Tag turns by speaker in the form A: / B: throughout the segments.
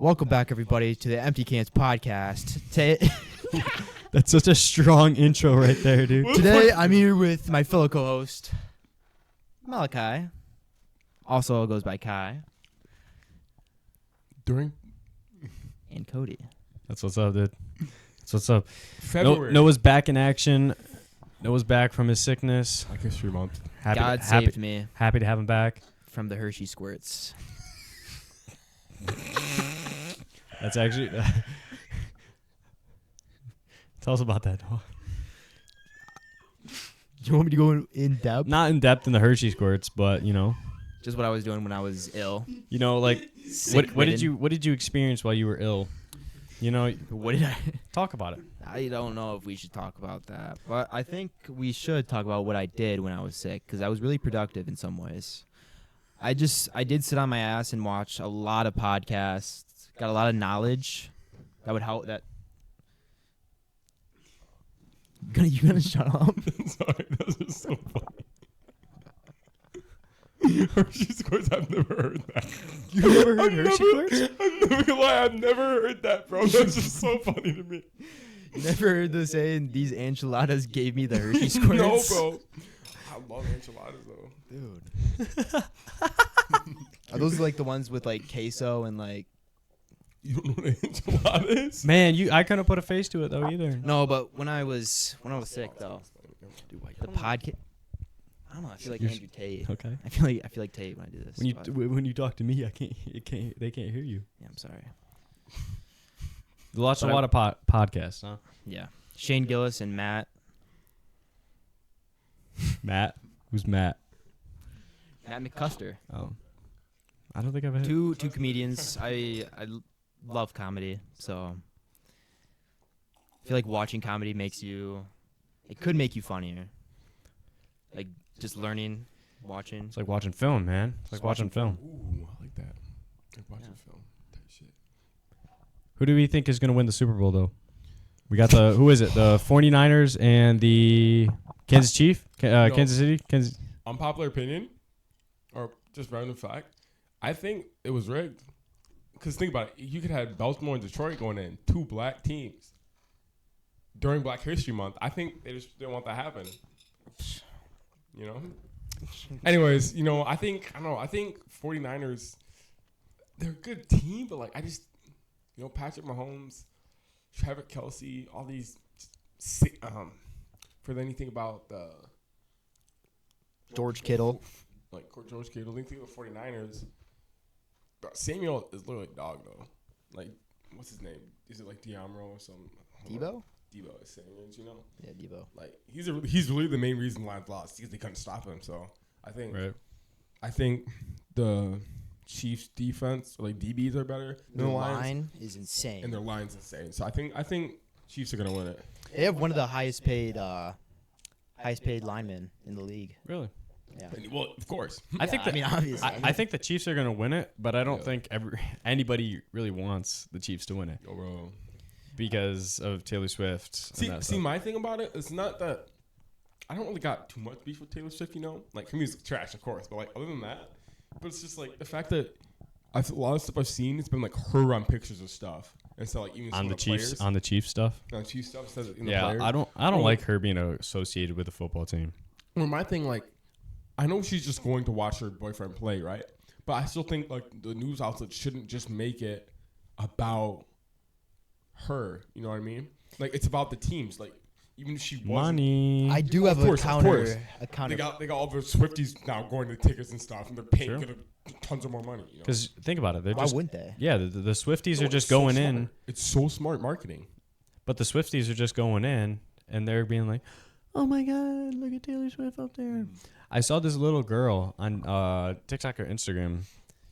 A: Welcome back, everybody, to the Empty Cans podcast.
B: That's such a strong intro right there, dude.
A: Today, I'm here with my fellow co-host, Malachi. Also goes by Kai. And Cody.
B: That's what's up, dude. That's what's up.
C: February.
B: Noah's back in action. Noah's back from his sickness.
C: Black History Month.
A: God saved me
B: Happy to have him back.
A: from the Hershey squirts.
B: That's actually... Tell us about that, Noah.
A: You want me to go in depth?
B: Not in depth in the Hershey squirts, but, you know.
A: Just what I was doing when I was ill.
B: You know, like, what did you experience while you were ill? You know,
A: What did I...
B: talk about it.
A: I don't know if we should talk about that, but I think we should talk about what I did when I was sick, because I was really productive in some ways. I did sit on my ass and watch a lot of podcasts, got a lot of knowledge that would help. That you gonna shut up?
C: Sorry, that was so funny. Hershey Squirts, I've never heard that.
B: You never heard Hershey squirts?
C: I'm never gonna lie, I've never heard that, bro. That's just so funny to me.
A: Never heard the saying, "These enchiladas gave me the Hershey squirts."
C: No, bro. I love enchiladas, though.
A: Dude. Are those like the ones with like queso and like?
C: You don't know what an enchilada is?
B: Man, I couldn't put a face to it, though, either.
A: No, but when I was sick though, the podcast. I don't know. I feel like Andrew Tate.
B: Okay.
A: I feel like Tate when I do this.
B: When you talk to me, they can't hear you.
A: Yeah, I'm sorry.
B: You watch a lot of podcasts, huh?
A: Yeah, Shane Gillis and Matt.
B: Matt? Who's Matt?
A: Matt McCuster.
B: Oh. I don't think I've had
A: Two comedians. I love comedy, so I feel like watching comedy could make you funnier. Like just learning, watching.
B: It's like watching film, man. It's like watching film.
C: Ooh, I like that. Like watching film. Type shit.
B: Who do we think is going to win the Super Bowl, though? We got who is it? The 49ers and the Kansas Chief? Kansas City?
C: Unpopular opinion, or just random fact, I think it was rigged. Because think about it. You could have Baltimore and Detroit going in, two black teams during Black History Month. I think they just didn't want that to happen. You know? Anyways, I think 49ers, they're a good team, but like, I just, Patrick Mahomes, Trevor Kelsey, all these, for anything about the
A: George Kittle.
C: Like George Kittle, think of the 49ers. Samuel is literally a dog, though. Like, what's his name? Is it like Diamro or something?
A: Debo?
C: Debo is Samuels,
A: Yeah, Debo.
C: Like, he's really the main reason the Lions lost because they couldn't stop him. So I think the Chiefs defense, like DBs, are better.
A: Their line is insane,
C: and their line's insane. So I think Chiefs are gonna win it.
A: They have one of the highest paid linemen in the league.
B: Really?
A: Yeah.
C: Well, of course.
B: I think
A: obviously.
B: I think the Chiefs are going to win it, but I don't think anybody really wants the Chiefs to win it.
C: Yo, bro.
B: Because of Taylor Swift.
C: See, my thing about it is not that I don't really got too much beef with Taylor Swift, Like, her music's trash, of course, but like other than that, but it's just like the fact that a lot of stuff I've seen, it's been like her on pictures of stuff. And so like even
B: on the Chiefs
C: players,
B: on the Chiefs stuff.
C: On the Chiefs stuff says in the
B: yeah,
C: players.
B: I don't like her being associated with the football team.
C: Well, my thing, like, I know she's just going to watch her boyfriend play, right? But I still think like the news outlet shouldn't just make it about her. You know what I mean? Like, it's about the teams. Like, even if she wasn't,
B: money.
A: I do have a counter.
C: They got all the Swifties now going to tickets and stuff, and they're paying tons of more money.
B: Because think about it,
A: Why wouldn't they?
B: Yeah, the Swifties are just going in.
C: It's so smart marketing.
B: But the Swifties are just going in, and they're being like, "Oh my God, look at Taylor Swift up there." I saw this little girl on TikTok or Instagram.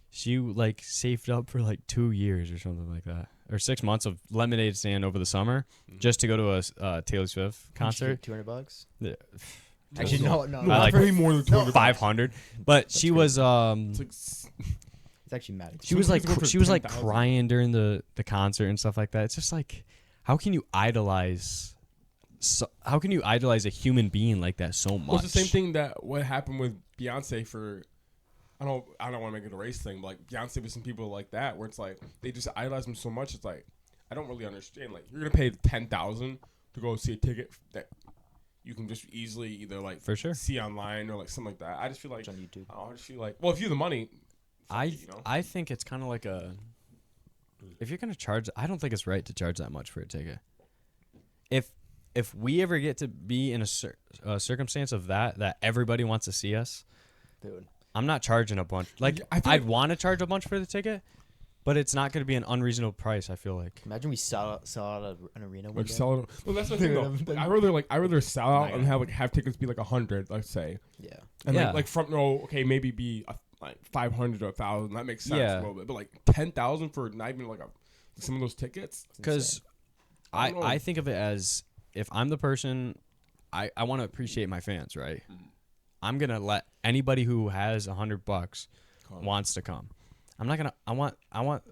B: She like saved up for like 2 years or something like that, or 6 months of lemonade stand over the summer just to go to a Taylor Swift concert.
A: $200.
B: Yeah.
A: Actually, no,
B: I like
C: very more than 200.
B: 500. But she was
A: It's actually mad.
B: she was like crying during the concert and stuff like that. It's just like, how can you idolize a human being like that so much?
C: Well, it's the same thing that what happened with Beyonce for I don't want to make it a race thing, but like Beyonce with some people like that, where it's like they just idolize them so much. It's like I don't really understand. Like you're gonna pay $10,000 to go see a ticket that you can just easily either like
B: For sure.
C: see online or like something like that. I just feel like
A: It's on YouTube.
C: I just feel like if you have the money,
B: I think it's kind of like if you're gonna charge, I don't think it's right to charge that much for a ticket. If we ever get to be in a circumstance of that everybody wants to see us,
A: Dude.
B: I'm not charging a bunch. Like I'd want to charge a bunch for the ticket, but it's not going to be an unreasonable price. I feel like.
A: Imagine we sell out an arena.
C: like sell it. Well, that's the thing though. I rather sell out and have tickets be like 100, let's say.
A: Yeah.
C: And
B: Yeah.
C: like front row, okay, maybe be like 500 or 1,000. That makes sense
B: Yeah.
C: a little bit. But like 10,000 for not even like some of those tickets.
B: Because I think of it as if I'm the person, I want to appreciate my fans, right? I'm gonna let anybody who has $100 wants to come. I'm not gonna. I want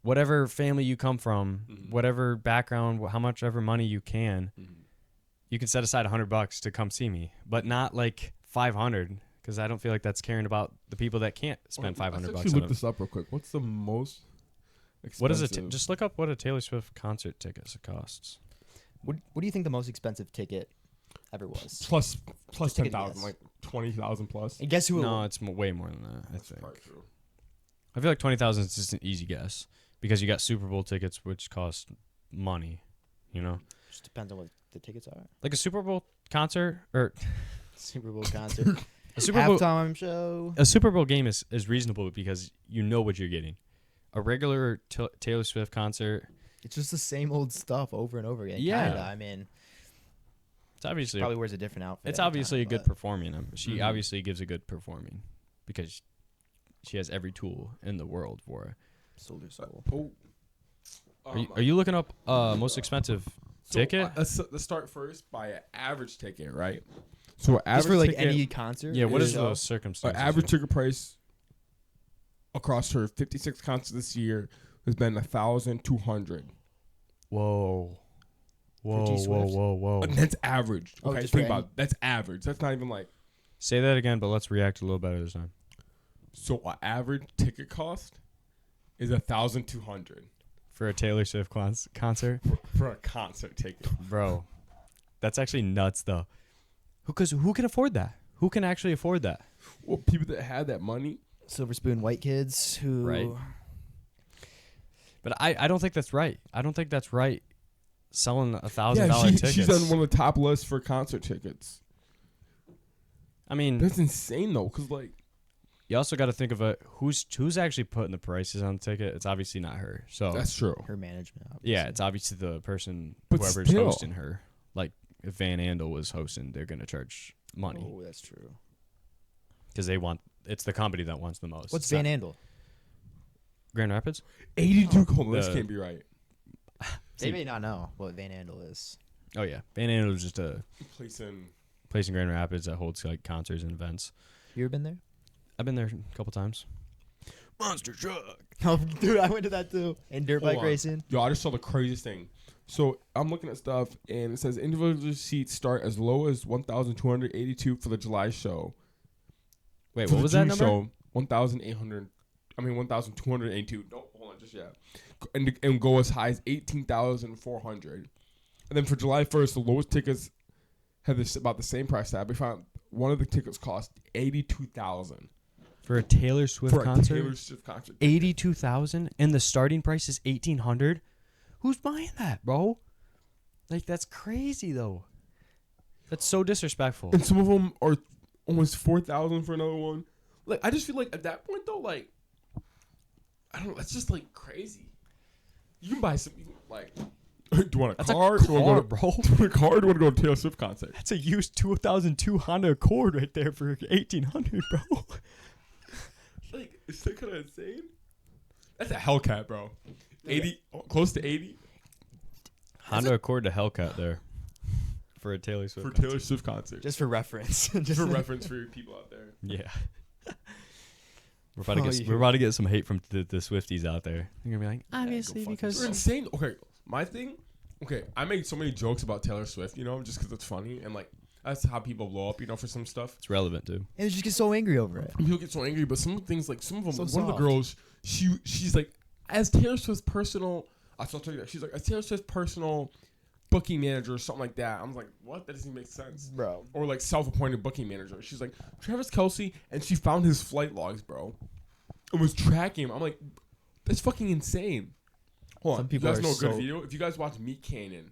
B: whatever family you come from, whatever background, how much ever money you can, you can set aside $100 to come see me, but not like 500, because I don't feel like that's caring about the people that can't spend $500.
C: Let's look this up real quick. What's the most expensive?
B: What is it? Just look up what a Taylor Swift concert ticket costs.
A: What do you think the most expensive ticket ever was?
C: plus
A: Just take a
C: 10,000,
A: guess.
C: like 20,000 plus.
A: And guess who?
B: No, it's way more than that. I think.
C: Probably true.
B: I feel like 20,000 is just an easy guess because you got Super Bowl tickets, which cost money. You know,
A: Just depends on what the tickets are.
B: like a Super Bowl concert or
A: Super Bowl concert,
B: a Super Bowl.
A: halftime show.
B: A Super Bowl game is reasonable because you know what you're getting. A regular Taylor Swift concert,
A: It's just the same old stuff over and over again.
B: Yeah.
A: Kinda. I mean,
B: it's obviously
A: probably wears a different outfit.
B: it's
A: every
B: obviously
A: time,
B: a good
A: but
B: performing. She
C: Mhm.
B: obviously gives a good performing because she has every tool in the world for it.
A: sold her soul.
C: Oh.
B: Are you looking up most expensive ticket?
C: Let's start first by an average ticket, right? So an average
A: Just for like
C: ticket,
A: any concert.
B: Yeah, what is
A: show?
B: the circumstances?
C: an average ticket price across her 56 concerts this year has been 1,200.
B: Whoa. Whoa,
A: T
B: whoa,
A: Swift?
B: whoa, whoa.
C: And that's average.
A: Oh,
C: Okay,
A: just
C: think
A: for
C: about it. That's average. That's not even like
B: Say that again, but let's react a little better this time.
C: so. An average ticket cost is 1,200
B: For a Taylor Swift concert?
C: for a concert ticket.
B: Bro, that's actually nuts, though. Because who can afford that? Who can actually afford that?
C: Well, people that had that money.
A: Silver Spoon white kids who.
B: Right. But I don't think that's right. I don't think that's right selling $1,000 tickets.
C: she's on one of the top lists for concert tickets.
B: I mean,
C: That's insane though, because like
B: you also got to think of it. Who's actually putting the prices on the ticket? It's obviously not her. So
C: that's true.
A: Her management. Obviously.
B: yeah, it's obviously the person,
C: But
B: whoever's
C: still.
B: hosting her. Like if Van Andel was hosting, they're gonna charge money
A: Oh, that's true.
B: because it's the company that wants the most.
A: What's
B: It's
A: Van
B: not-
A: Andel?
B: Grand Rapids?
C: 82. Hold on, this
B: The-
C: can't be right.
A: They may not know what Van Andel is.
B: Oh yeah, Van Andel is just a
C: Place in.
B: place in Grand Rapids that holds like concerts and events.
A: You ever been there?
B: I've been there a couple times. Monster truck.
A: Oh, dude, I went to that too. And dirt
C: Hold
A: bike
C: on.
A: racing.
C: Yo, I just saw the craziest thing. So I'm looking at stuff, and it says individual seats start as low as 1,282 for the July show.
B: Wait,
C: For
B: what
C: the
B: was that
C: June
B: number?
C: Show, 1,800. I mean 1,282. No, hold on, just yet. And go as high as 18,400. And then for July 1st, the lowest tickets have this about the same price tag. We found one of the tickets cost 82,000
B: For a Taylor Swift
C: for a
B: concert?
C: Taylor Swift concert.
B: 82,000 and the starting price is 1,800. Who's buying that, bro? Like that's crazy though. That's so disrespectful.
C: And some of them are almost 4,000 for another one. Like I just feel like at that point though, like I don't know, that's just like crazy. You can buy something like. Do you want a
B: That's
C: car?
B: a
C: Do you
B: car,
C: want to
B: bro.
C: go to a car? Do you want to go to a Taylor Swift concert?
B: That's a used 2002 Honda Accord right there for 1,800, bro.
C: Like, is that kind of insane? That's a Hellcat, bro. 80, close to 80
B: Honda Accord to Hellcat there for a Taylor Swift
C: for
B: concert.
C: Taylor Swift concert.
A: Just for reference. Just
C: for reference for people out there.
B: Yeah. We're about to
A: Oh,
B: get
A: you-
B: we're about to get some hate from the Swifties out there. They're gonna be like, obviously
A: fuck
B: because
C: They're insane. Okay, my thing. Okay, I make so many jokes about Taylor Swift, you know, just because it's funny and like That's how people blow up, for some stuff.
B: It's relevant too.
A: And they just get so angry over it.
C: People get so angry, but some things, like some of them,
A: So
C: one of the
A: soft.
C: girls, she's like, as Taylor Swift's personal, I'll tell you that she's like, as Taylor Swift's personal booking manager or something like that. I'm like, what? That doesn't even make sense,
A: Bro.
C: Or like self-appointed booking manager. She's like, Travis Kelce, and she found his flight logs, bro, and was tracking him. I'm like, that's fucking insane. Hold
A: Some
C: on,
A: people
C: you guys
A: are
C: know a good
A: so-
C: video? If you guys watch Meet Cannon,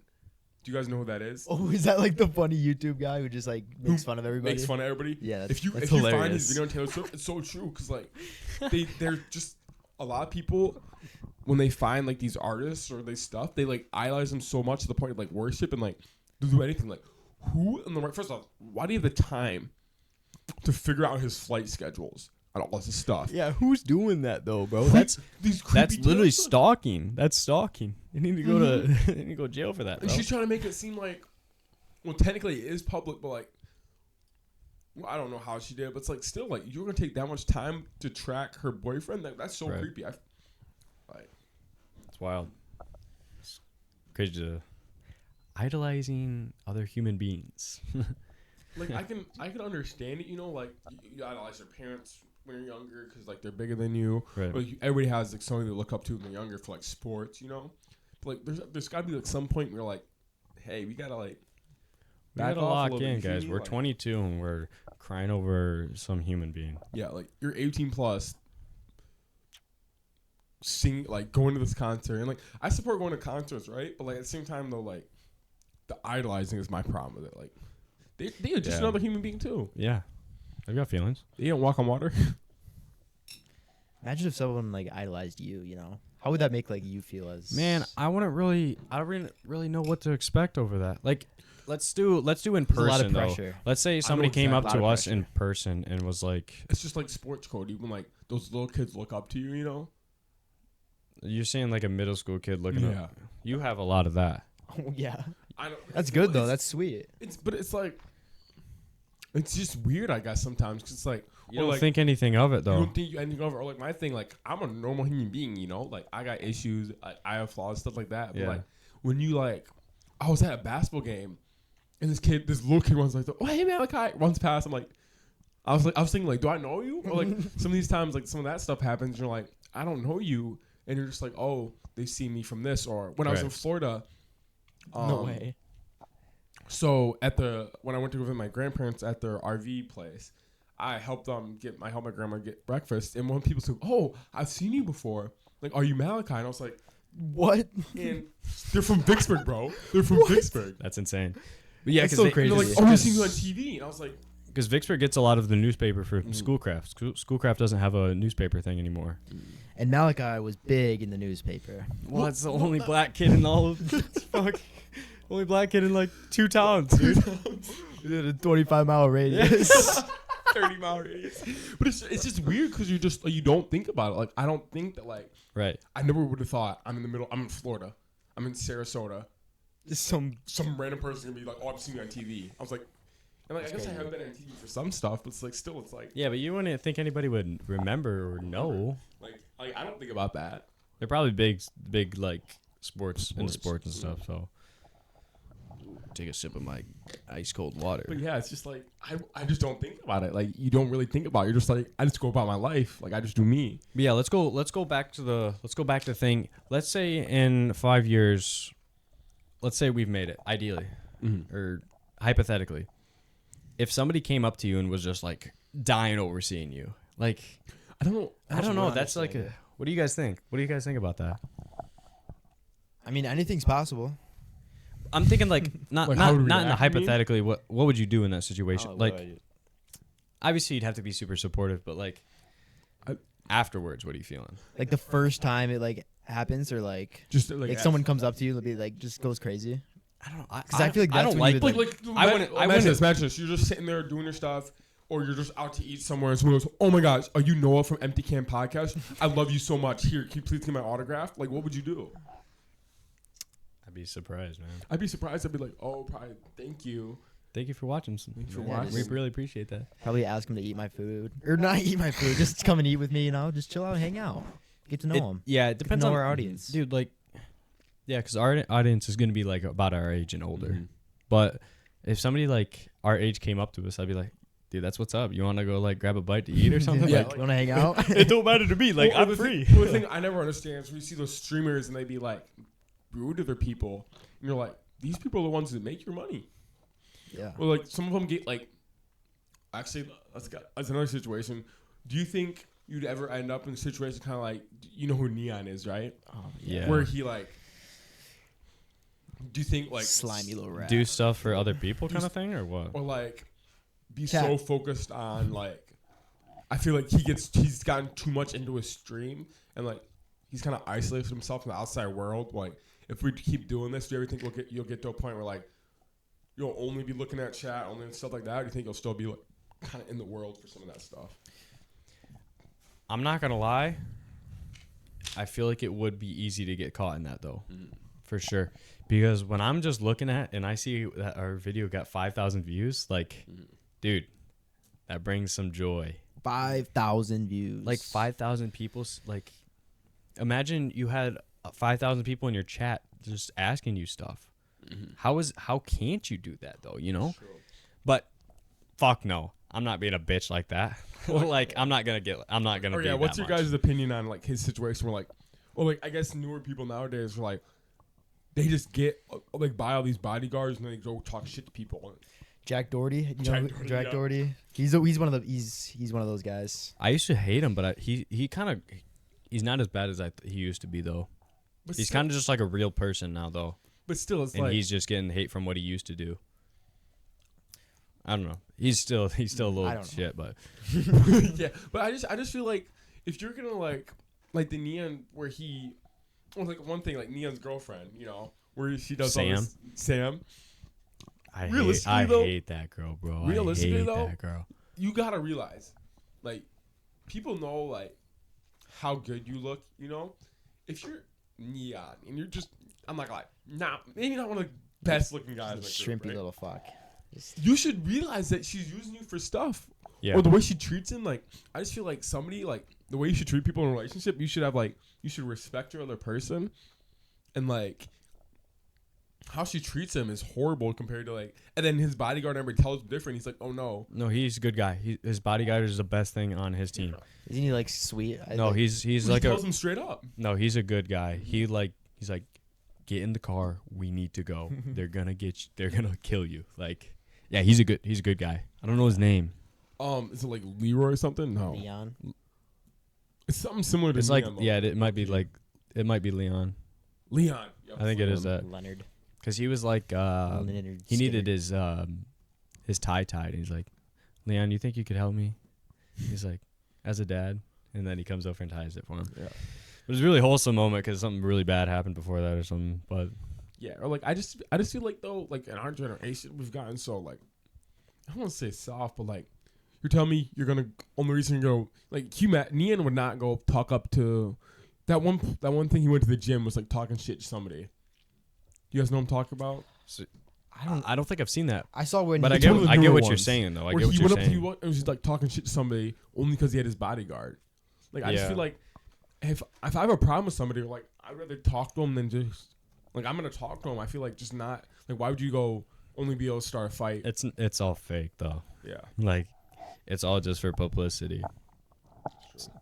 C: do you guys know who that is?
A: Oh, is that like the funny YouTube guy who just like makes fun of everybody?
C: Makes fun of everybody.
A: Yeah,
C: If you
A: that's
C: find
A: hilarious.
C: his video on Taylor Swift, it's so true because like they're just a lot of people when they find like these artists or they stuff, they like idolize them so much to the point of like worship and like they'll do anything. Like who in the right? First off, why do you have the time to figure out his flight schedules and all this stuff?
B: Yeah, who's doing that though, bro?
C: These
B: That's
C: creepy
B: literally
C: Taylor-
B: stalking. That's stalking. You need to go to you need to go to jail for that.
C: And
B: Bro.
C: she's trying to make it seem like, well, technically it is public, but like, well, I don't know how she did, but it's like still like you're gonna take that much time to track her boyfriend. That's so
B: Right.
C: creepy. Like,
B: It's wild. It's crazy to idolizing other human beings.
C: like I can understand it. Like you idolize your parents when you're younger because like they're bigger than you.
B: Right.
C: Like everybody has like something to look up to when they're younger for like sports. But like there's got to be like some point where you're like, hey, we gotta like.
B: We
C: back
B: gotta
C: off a
B: lock
C: little bit,
B: in,
C: you feel
B: guys.
C: me?
B: We're
C: Like,
B: 22 and we're crying over some human being.
C: Yeah, like you're 18 plus. Sing like going to this concert and like I support going to concerts, right? But like at the same time though, like the idolizing is my problem with it. Like they are just
B: Yeah.
C: another human being too.
B: Yeah, I've got feelings.
C: They don't walk on water.
A: Imagine if someone like idolized you. How would that make like you feel as
B: Man, I don't really know what to expect over that. Like, let's do in
A: There's a
B: person
A: lot of
B: though.
A: pressure.
B: Let's say somebody came up
A: exactly.
B: to
A: Lot of
B: us in person and was like,
C: It's just like sports code. Even like those little kids look up to you.
B: "You're saying like a middle school kid looking
C: Yeah.
B: up." You have a lot of that.
A: Oh yeah,
C: I don't,
A: that's good though.
C: it's-
A: That's sweet.
C: But it's like it's just weird, I guess sometimes because it's like
B: You
C: or,
B: don't
C: like,
B: think anything of it
C: you
B: though.
C: don't think anything of it. Or like my thing, like I'm a normal human being. Like I got issues, I have flaws, stuff like that. But
B: Yeah.
C: like when you like, I was at a basketball game. And this little kid runs like, "Oh hey Malachi," runs past. I was thinking like, do I know you? Or like some of these times, like some of that stuff happens. You're like, I don't know you, and you're just like, oh, they see me from this. Or when I was in
B: Right.
C: Florida,
A: No way.
C: So when I went to visit my grandparents at their RV place, I helped my grandma get breakfast. And when people said, "Oh, I've seen you before," like, "Are you Malachi?" And I was like,
A: What?
C: and they're from Vicksburg, bro. They're from Vicksburg.
B: That's insane. But yeah,
A: That's
B: because
A: so crazy.
C: And they're like, "Oh, we've seen you on TV," and I was like.
B: Because Vicksburg gets a lot of the newspaper for Schoolcraft. Schoolcraft doesn't have a newspaper thing anymore.
A: And Malachi was big in the newspaper.
B: Well, it's the only black kid in all of fuck. Only black kid in like 2 towns, dude.
A: We did a 25-mile radius.
C: 30-mile radius. But it's just weird because you don't think about it. Like I don't think that like
B: Right.
C: I never would have thought I'm in Florida, I'm in Sarasota.
A: Just some
C: Some random person gonna be like, "Oh, I've seen you on TV." I was like, and like I guess I haven't been on TV for some stuff, but it's like still it's like
B: Yeah, but you wouldn't think anybody would remember or know.
C: like I don't think about that.
B: They're probably big like sports and stuff. So take a sip of my ice cold water.
C: But yeah, it's just like I just don't think about it. Like you don't really think about it. You're just like I just go about my life. Like I just do me.
B: But yeah, let's go back to the thing. Let's say in 5 years, let's say we've made it ideally, or hypothetically. If somebody came up to you and was just like dying over seeing you, like
C: I don't know.
B: I don't know. That's like a. What do you guys think? What do you guys think about that?
A: I mean, anything's possible.
B: I'm thinking like not
C: Like, how would we
B: not in the
C: react, you mean?
B: hypothetically. What would you do in that situation?
A: Oh,
B: like
A: what do I do?
B: obviously you'd have to be super supportive, but like
C: I-
B: afterwards, what are you feeling?
A: Like the first time it like happens, or like
C: just
A: like someone comes up to you, it'll be like just goes crazy.
B: I don't know.
A: Because I feel like
B: I
A: that's
B: don't
A: when you
B: like
A: would,
C: like
B: I wouldn't-
C: imagine this. You're just sitting there doing your stuff, or you're just out to eat somewhere, and someone goes, "Oh my gosh, are you Noah from Empty Can Podcast? I love you so much. Here, can you please get my autograph?" Like, what would you do?
B: I'd be surprised, man.
C: I'd be surprised. I'd be like, "Oh, probably thank you."
B: Thank you for watching.
C: Thanks for
A: Yeah,
C: watching.
B: We really appreciate that.
A: probably ask him to eat my food, or not eat my food, just come and eat with me. Just chill out, and hang out, get to know him.
B: Yeah, it depends
A: know
B: on
A: our audience.
B: dude. Like, yeah, because our audience is gonna be like about our age and older.
C: Mhm.
B: But if somebody like our age came up to us, I'd be like, dude, that's what's up. You want to go like grab a bite to eat or something?
A: Yeah,
B: Like,
A: you want to hang out?
B: it don't matter to me. Like,
C: Well,
B: I'm
C: the
B: free.
C: Thing, the thing I never understand is when you see those streamers and they be like rude to their people, and you're like, these people are the ones that make your money.
A: Yeah.
C: Or like some of them get like. Actually, that's another situation. Do you think you'd ever end up in a situation kind of like, you know who Neon is, right?
A: Oh,
B: Yeah.
C: Where he like. Do you think like
A: slimy little rat.
B: Do stuff for other people kind of thing or what?
C: or like be
A: Cat.
C: so focused on like I feel like he's gotten too much into his stream and like he's kind of isolated himself from the outside world. Like if we keep doing this, do you ever think you'll get to a point where like you'll only be looking at chat only and stuff like that? Or do you think you'll still be like kind of in the world for some of that stuff?
B: I'm not gonna lie. I feel like it would be easy to get caught in that though, for sure. Because when I'm just looking at and I see that our video got 5,000 views, like, dude, that brings some joy.
A: 5,000 views.
B: Like 5,000 people. Like, imagine you had 5,000 people in your chat just asking you stuff. How can't you do that though? You know.
C: True.
B: But fuck no, I'm not being a bitch like that. Like I'm not gonna.
C: Or
B: be
C: yeah, what's
B: that
C: your
B: much.
C: guys' opinion on like his situation? Where like, well, like I guess newer people nowadays are like, they just get like buy all these bodyguards and then they go talk shit to people.
A: Jack Doherty. You
C: Jack
A: know
C: Doherty,
A: Jack
C: yeah.
A: Doherty. He's one of those guys.
B: I used to hate him, but he's not as bad as he used to be though.
C: But
B: He's
C: still,
B: kind of just like a real person now though,
C: but still, it's
B: and
C: like
B: he's just getting hate from what he used to do. I don't know. He's still a
A: I
B: little
A: don't know.
B: shit, but
C: yeah. But I just feel like if you're gonna like the Neon where he, well, like one thing like Neon's girlfriend, you know, where she does all this, Sam.
B: I
C: Realistically, though-
B: hate that girl, bro.
C: Realistically,
B: I hate
C: though,
B: that girl.
C: You gotta realize, like, people know like how good you look. You know, if you're Neon and you're just, I'm not gonna lie, maybe not one of the best looking guys. in the
A: Shrimpy
C: group, right?
A: little fuck. Just
C: You should realize that she's using you for stuff.
B: Yeah.
C: Or the way she treats him, like I just feel like somebody like the way you should treat people in a relationship, you should have like you should respect your other person, and like how she treats him is horrible compared to like. And then his bodyguard number tells him different. He's like, oh no.
B: No, he's a good guy. His bodyguard is the best thing on his team.
A: isn't he like sweet?
B: No, he's
C: He
B: like
C: tells him straight up.
B: no, he's a good guy. He's like, get in the car. We need to go. They're gonna they're gonna kill you. Like, yeah, he's a good guy. I don't know his name.
C: Is it like Leroy or something? No,
A: Leon.
C: it's something similar to.
B: It's like
C: Neon, though.
B: yeah, it might be Leon.
C: Leon. Yep,
B: I think it is that
A: Leonard.
B: because he was like
A: Leonard
B: he
A: Skinner.
B: needed his tie tied. And he's like, Leon, you think you could help me? He's like, as a dad, and then he comes over and ties it for him.
C: Yeah.
B: It was a really wholesome moment because something really bad happened before that or something. But
C: Yeah, or like I just feel like though, like in our generation, we've gotten so like I don't want to say soft, but like you're telling me you're gonna only reason you go like Neon would not go talk up to that one thing he went to the gym was like talking shit to somebody. You guys know what I'm talking about?
B: I don't think I've seen that.
A: I saw when.
B: But
A: he
B: I get
A: told-
C: the
B: I get
C: newer
B: what you're
C: ones,
B: saying though. I
C: Where
B: get what
C: he
B: you're
C: went up,
B: saying.
C: it was just like talking shit to somebody only because he had his bodyguard. Like I just
B: Yeah.
C: feel like if I have a problem with somebody, like I'd rather talk to him than just like I'm gonna talk to him. I feel like just not like why would you go only be able to start a fight?
B: It's all fake though.
C: Yeah.
B: Like, it's all just for publicity.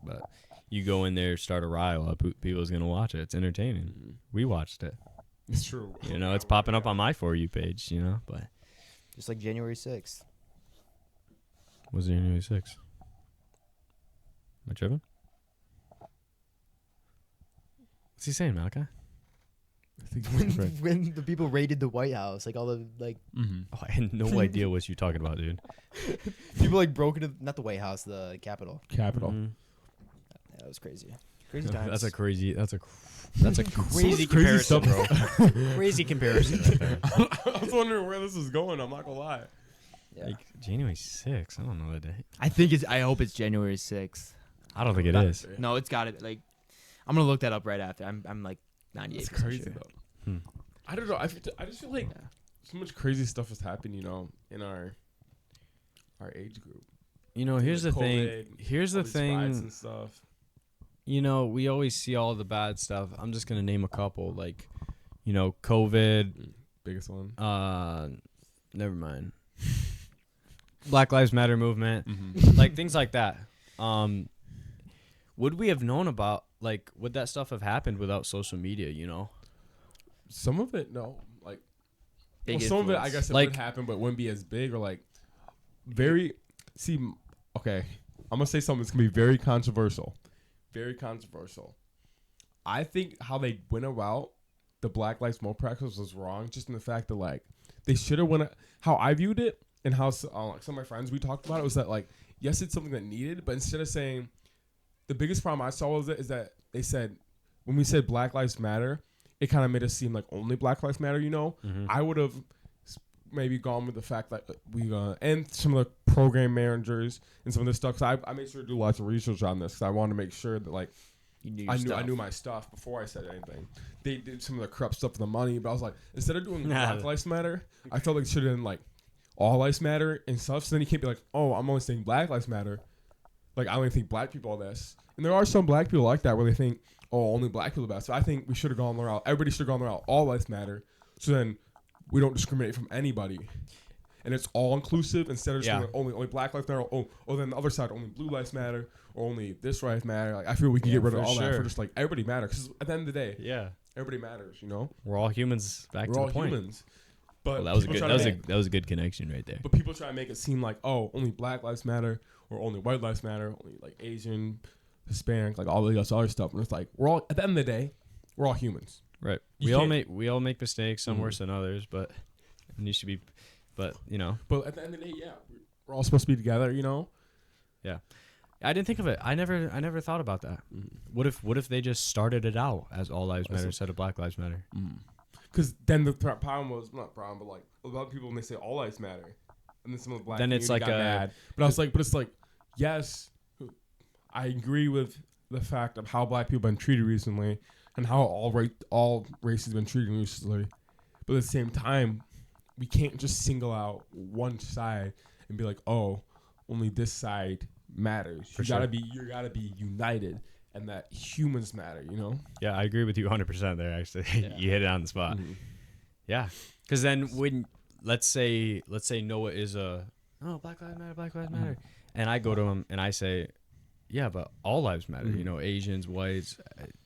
B: But you go in there, start a rile up, people's gonna watch it. It's entertaining. We watched it.
C: It's true.
B: You know, it's popping up on my For You page. You know, but
A: just like January 6th.
B: was January 6th? Am I tripping? What's he saying, Malachi?
C: I think
A: When the people raided the White House, like all the like
B: Oh, I had no idea what you're talking about, dude.
A: people like broke into not the White House, the Capitol.
C: Capital.
B: Mhm.
A: Yeah, that was crazy. Crazy times.
B: That's a crazy
C: crazy
B: comparison,
C: stuff.
B: bro. Crazy comparison right there.
C: I was wondering where this is going. I'm not gonna lie.
A: yeah.
B: Like January 6th. I don't know the date.
A: I hope it's January 6th.
B: I don't think it
A: That-
B: is.
A: No, it's got it. Like, I'm gonna look that up right after. I'm like 98%
C: It's crazy
A: sure.
C: though.
B: Hmm.
C: I don't know. I just feel like
A: Yeah.
C: so much crazy stuff has happened. You know, in our age group.
B: You know, here's the
C: Like
B: thing.
C: COVID,
B: Here's
C: all
B: the
C: these riots
B: thing.
C: and stuff.
B: You know, we always see all the bad stuff. I'm just gonna name a couple, like, you know, COVID.
C: Biggest one.
B: Never mind. Black Lives Matter movement, like things like that. Would we have known about, like, would that stuff have happened without social media, you know?
C: Some of it, no. Like,
A: Big
C: some of it, I
A: influence.
C: guess it
B: Like-
C: would happen, but wouldn't be as big or like very. See, okay, I'm gonna say something that's gonna be very controversial. Very controversial. I think how they went about the Black Lives Matter practice was wrong, just in the fact that like they should have went. How I viewed it and how some of my friends we talked about it was that like yes, it's something that needed, but instead of saying the biggest problem I saw was is that they said when we said Black Lives Matter, it kind of made us seem like only Black Lives Matter. You know, I would have maybe gone with the fact that we and some of the program managers and some of this stuff. Cause I made sure to do lots of research on this because I wanted to make sure that like I knew my stuff before I said anything. They did some of the corrupt stuff for the money, but I was like, instead of doing Black Lives Matter, I felt like it should have been like all lives matter and stuff. So then you can't be like, oh, I'm only saying Black Lives Matter. Like I only think black people are this, and there are some black people like that where they think, oh, only black people are best. So I think we should have gone the route. Everybody should have gone the route. All lives matter. So then we don't discriminate from anybody, and it's all inclusive instead of just going only Black lives matter. Or then the other side only blue lives matter or only this lives matter. Like I feel we can get rid of all that for just like everybody matters. Because at the end of the day, everybody matters. You know,
B: we're all humans. We're
C: all
B: to the point.
C: humans. But
B: Well, that was a good. That was a good connection right there.
C: But people try to make it seem like only Black lives matter or only white lives matter, only like Asian, Hispanic, like all this other stuff. And it's like we're all at the end of the day, we're all humans.
B: Right.
C: You
B: We all make mistakes, some worse than others, but it needs to be. But you know.
C: But at the end of the day, we're all supposed to be together. You know.
B: Yeah. I didn't think of it. I never thought about that. What if they just started it out as all lives matter instead of Black Lives Matter?
C: Because then the problem was not problem, but like a lot of people when they say all lives matter, and then some of the black
B: Then it's
C: community
B: like
C: got mad. But I was like, but it's like, yes, I agree with the fact of how black people have been treated recently, and how all races have been treated recently. But at the same time, we can't just single out one side and be like, oh, only this side matters. You gotta be united. And that humans matter, you know?
B: Yeah, I agree with you 100% there, actually. You hit it on the spot. Yeah. Because then when, let's say Noah is Black Lives Matter. And I go to him and I say, yeah, but all lives matter. You know, Asians, whites,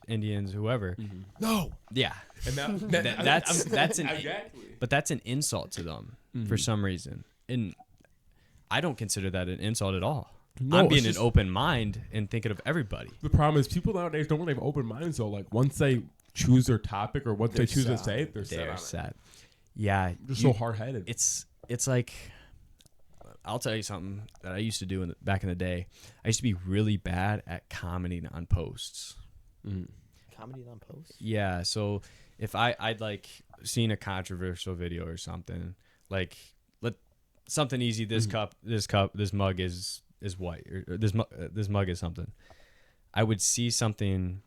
B: Indians, whoever.
C: No.
B: Yeah.
C: And
B: that's an
C: exactly.
B: But that's an insult to them for some reason. And I don't consider that an insult at all.
C: No,
B: I'm being an open mind and thinking of everybody.
C: The problem is people nowadays don't really have open minds though. Like once they choose their topic or what they choose to say, they're set.
B: Yeah,
C: they're so hard headed.
B: It's like, I'll tell you something that I used to do back in the day. I used to be really bad at commenting on posts.
A: Commenting on posts?
B: Yeah, so if I'd like seen a controversial video or something, like something easy. This mug is white, or this mug is something. I would see something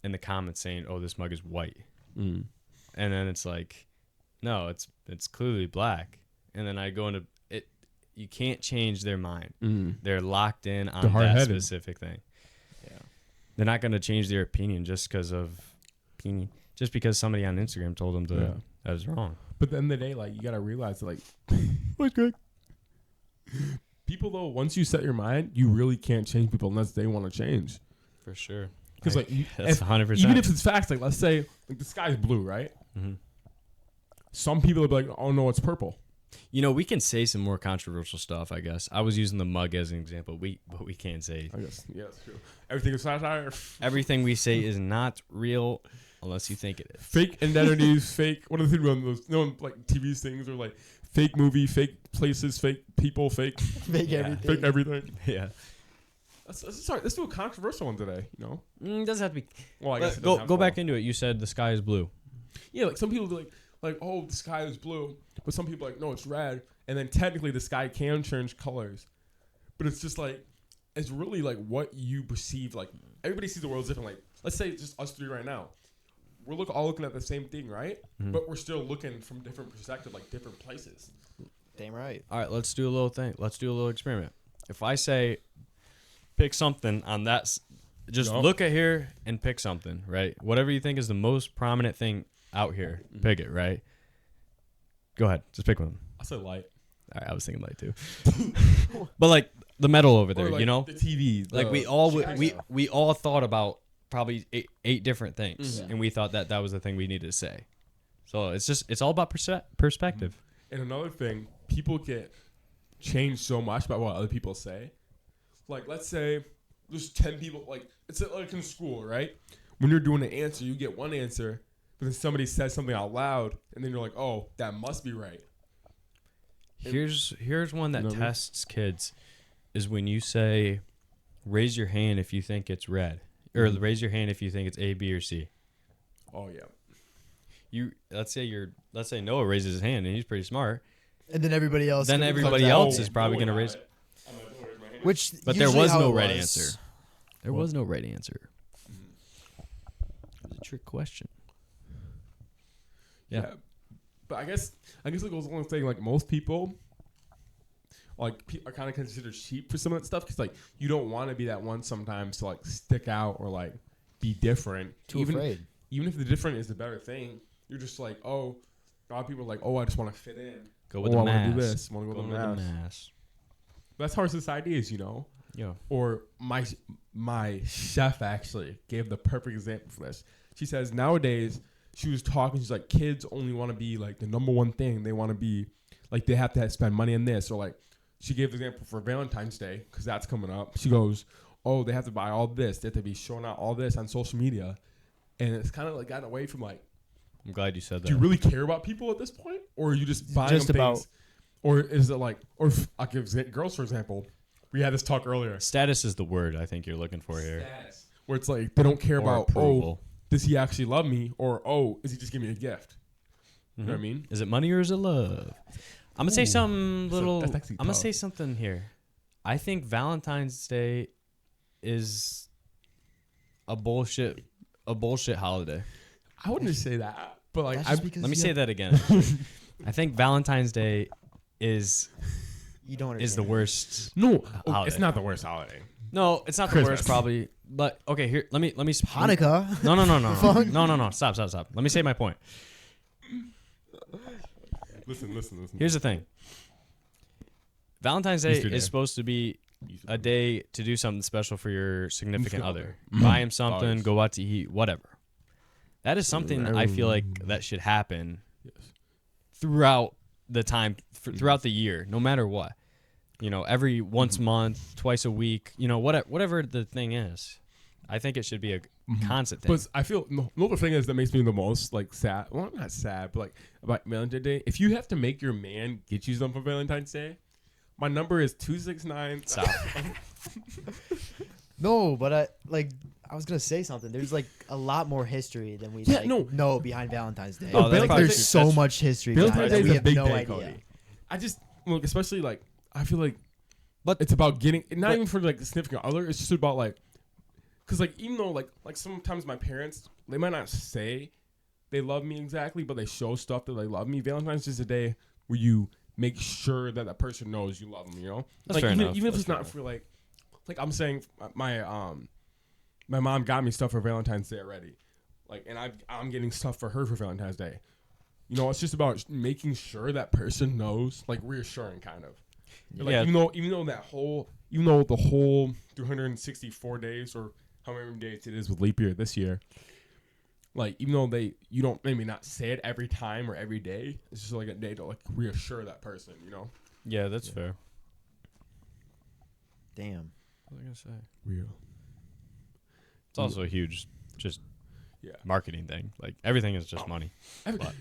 B: in the comments saying, "Oh, this mug is white," and then it's like, no, it's clearly black. And then I go into it. You can't change their mind. They're locked in on that specific thing. Yeah, they're not going to change their opinion just because somebody on Instagram told them that was wrong.
C: But at the end of the day, like you gotta realize, like, what's good? People though, once you set your mind, you really can't change people unless they want to change.
B: For sure.
C: Because like
B: that's 100%.
C: Even if it's facts, like let's say like the sky's blue, right? Some people will be like, "Oh no, it's purple."
B: You know, we can say some more controversial stuff. I guess I was using the mug as an example. But we can't say.
C: I guess that's true. Everything is satire.
B: Everything we say is not real unless you think it is.
C: Fake identities, fake. What are the things on those? No, like TV things or like fake movie, fake places, fake people, fake
A: everything.
C: Fake everything.
B: Yeah.
C: Let's do a controversial one today. You know,
B: it doesn't have to be.
C: Well, I guess
B: go back into it. You said the sky is blue.
C: Yeah, like some people be like, oh, the sky is blue, but some people are like, no, it's red, and then technically the sky can change colors, but it's just like, it's really like what you perceive. Like everybody sees the world different. Like let's say it's just us three right now. We're all looking at the same thing, right? But we're still looking from different perspectives, like different places.
A: Damn right.
B: All right, let's do a little thing. Let's do a little experiment. If I say, pick something on that, just look at here and pick something, right? Whatever you think is the most prominent thing out here, pick it, right? Go ahead, just pick one.
C: I said light.
B: All right, I was thinking light too. But like the metal over there,
C: Or, like,
B: you know,
C: the TV.
B: like we all thought about probably eight different things, and we thought that was the thing we needed to say. So it's all about perspective.
C: And another thing, people get changed so much by what other people say. Like, let's say there's 10 people. Like, it's like in school, right? When you're doing an answer, you get one answer, but then somebody says something out loud, and then you're like, oh, that must be right.
B: Here's one that
C: You know what I mean?
B: tests kids is when you say, raise your hand if you think it's red, or raise your hand if you think it's A, B, or C.
C: Oh, yeah.
B: Let's say Noah raises his hand and he's pretty smart.
D: And then everybody else.
B: Then
D: comes
B: everybody
D: out.
B: else is probably gonna raise.
D: Which,
B: But there
D: usually
B: was
D: how
B: no
D: it
B: right
D: was.
B: answer. There was no right answer. It was a trick question. Yeah.
C: But I guess it goes along saying, like, most people like are kind of considered cheap for some of that stuff because, like, you don't want to be that one sometimes to, like, stick out or, like, be different.
D: Afraid.
C: Even if the different is the better thing, you're just like, oh, a lot of people are like, oh, I just want to fit in.
B: Go with
C: I
B: the
C: want to
B: mass.
C: do this. I want to go with the mass. That's how our society is, you know.
B: Yeah.
C: Or my chef actually gave the perfect example for this. She says nowadays, she was talking, she's like, kids only want to be like the number one thing. They want to be like, they have to spend money on this. Or like, she gave the example for Valentine's Day because that's coming up. She goes, oh, they have to buy all this. They have to be showing out all this on social media. And it's kind of like gotten away from like,
B: I'm glad you said that.
C: do you really care about people at this point? Or are you just buying
D: Just
C: them
D: about-
C: things? Or is it like, or I'll give girls, for example. We had this talk earlier.
B: Status is the word I think you're looking for here.
C: Status. Where it's like, they don't care
B: Or
C: about,
B: approval.
C: oh, does he actually love me? Or, oh, is he just giving me a gift? You know what I mean?
B: Is it money or is it love? I'm gonna say something little.
C: that's actually
B: I'm gonna
C: tough.
B: say something here. I think Valentine's Day is a bullshit holiday.
C: I wouldn't just say that. But like,
D: That's
C: I,
D: just because
B: Let me
D: you
B: say
D: have-
B: that again. I think Valentine's Day is
D: You don't
B: the
D: understand.
B: worst.
C: no,
B: holiday.
C: it's not the worst holiday.
B: No, it's not the
C: Christmas.
B: worst probably. But okay, here let me
D: Hanukkah.
B: No. Stop. Let me say my point.
C: Listen.
B: Here's the thing. Valentine's Day
C: Easter Day.
B: is supposed to be a day to do something special for your significant
C: Significant
B: other.
C: other.
B: Buy him something,
C: Always.
B: go out to eat, whatever. That is something I feel like that should happen
C: Yes.
B: throughout the time, throughout the year, no matter what. You know, every once a month, twice a week, you know, whatever the thing is. I think it should be a constant thing.
C: But I feel no the thing is that makes me the most like sad. Well, not sad, but like about Valentine's Day. If you have to make your man get you something for Valentine's Day, my number is 269.
B: Stop.
D: No, but I was gonna say something. There's like a lot more history than we
C: Yeah,
D: know behind Valentine's Day.
B: Oh, that's
D: Like,
B: probably
D: there's
B: true.
D: so
B: That's-
D: much history behind
C: Valentine's
D: it
C: Day
D: that
C: is
D: we
C: a
D: have
C: big
D: no
C: day,
D: idea.
C: Cody. I just look, especially like I feel like,
B: But-
C: it's about getting not even for like the significant other. It's just about like, because like even though like sometimes my parents they might not say they love me exactly, but they show stuff that they love me. Valentine's is just a day where you make sure that that person knows you love them. You know,
B: That's
C: like
B: fair
C: even,
B: enough.
C: even if
B: That's
C: it's
B: fair
C: not
B: enough.
C: for like I'm saying my mom got me stuff for Valentine's Day already, like and I'm getting stuff for her for Valentine's Day. You know, it's just about making sure that person knows, like reassuring kind of. Like,
B: Yeah.
C: even though the whole 364 days or however many days it is with leap year this year, like even though you don't maybe not say it every time or every day, it's just like a day to like reassure that person, you know.
B: Yeah, that's fair.
D: Damn.
B: What was I gonna say?
C: Real.
B: It's also a huge, just
C: Yeah.
B: marketing thing. Like everything is just money.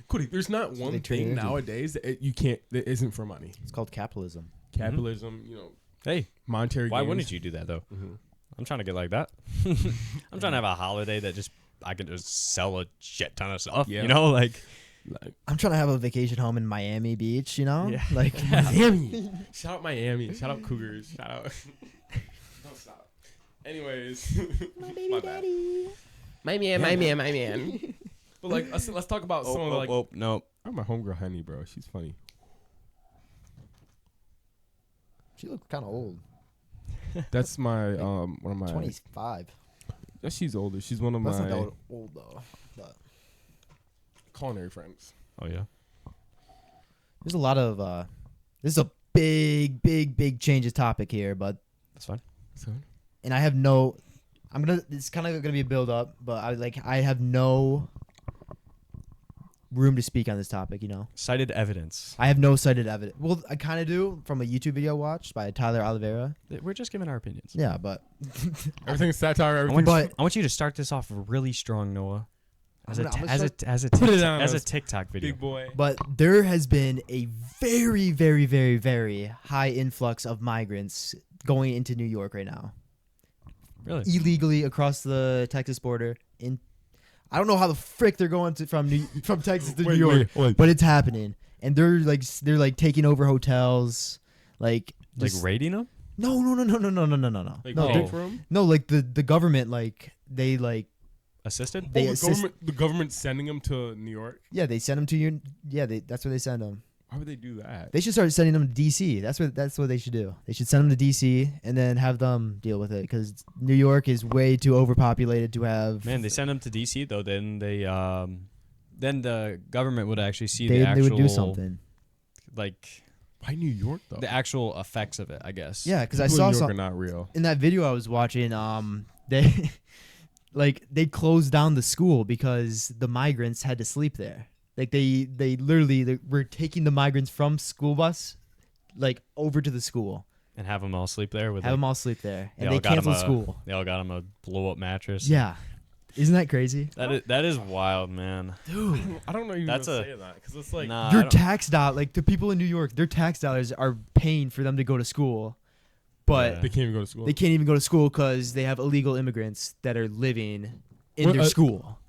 C: Cody, there's not
D: they
C: one
D: turn it
C: thing
D: into.
C: nowadays that that isn't for money.
D: It's called capitalism.
C: Capitalism, you know,
B: Hey,
C: monetary.
B: why
C: gains.
B: wouldn't you do that though?
C: Mhm.
B: I'm trying to get like that. I'm trying to have a holiday that just I can just sell a shit ton of stuff.
C: Yeah.
B: You know, like
C: Like,
D: I'm trying to have a vacation home in Miami Beach, you know?
B: Yeah.
D: Like
C: Miami. Shout out Miami. Shout out Cougars. Shout out. Don't stop. Anyways, my bad. My man. But like, let's talk about some of the like.
B: no.
C: Oh, my homegirl Henny, bro. She's funny.
D: she looked kind of old.
C: That's my one of my.
D: 25.
C: Yeah, she's older. She's one of
D: That's
C: my
D: not that old though. But
C: culinary friends.
B: Oh yeah.
D: there's a lot of this is a big change of topic here, but
B: That's fine.
D: and I have no. It's kind of gonna be a build up, but I have no room to speak on this topic. You know,
B: Cited evidence.
D: I have no cited evidence. Well, I kind of do from a YouTube video watched by Tyler Oliveira.
B: We're just giving our opinions.
D: Yeah, but
C: Everything's satire.
B: I
C: Everything.
B: want you to start this off really strong, Noah. As a
D: I'm gonna
B: TikTok video.
C: Big boy.
D: But there has been a very high influx of migrants going into New York right now,
B: Really?
D: illegally across the Texas border. I don't know how the frick they're going from Texas to New York,
C: Wait.
D: but it's happening, and they're like taking over hotels, like
B: Like
D: just-
B: raiding them?
D: no,
C: Like,
B: No.
C: pay for 'em?
D: no, like the government, like they like
B: Assisted?
D: They
C: the
D: assist-
C: government's sending them to New York.
D: yeah, they send them to you. Yeah, that's where they send them.
C: Why would they do that?
D: They should start sending them to DC. That's what they should do. They should send them to DC and then have them deal with it because New York is way too overpopulated to have.
B: Man, they send them to DC though. Then then the government would actually see
D: they
B: the actual
D: would do something.
B: like
C: Why New York though?
B: the actual effects of it. I guess.
D: Yeah, because I
C: People
D: saw
C: in New York
D: some
C: are not real.
D: in that video I was watching. They they closed down the school because the migrants had to sleep there. Like they literally were taking the migrants from school bus, like over to the school,
B: And have them all sleep there with.
D: have them all sleep there,
B: They
D: and
B: all
D: they
B: got 'em
D: canceled
B: a-
D: school.
B: They all got them a blow up mattress.
D: Yeah, isn't that crazy?
B: That is wild, man.
C: I don't know you
B: That's
C: gonna
B: a-
C: say that because it's like
B: Nah, I
D: Your
B: don't-
D: tax dollar, like the people in New York, their tax dollars are paying for them to go to school, but
B: Yeah.
C: they can't even go to school.
D: they can't even go to school because they have illegal immigrants that are living in
C: What,
D: their school.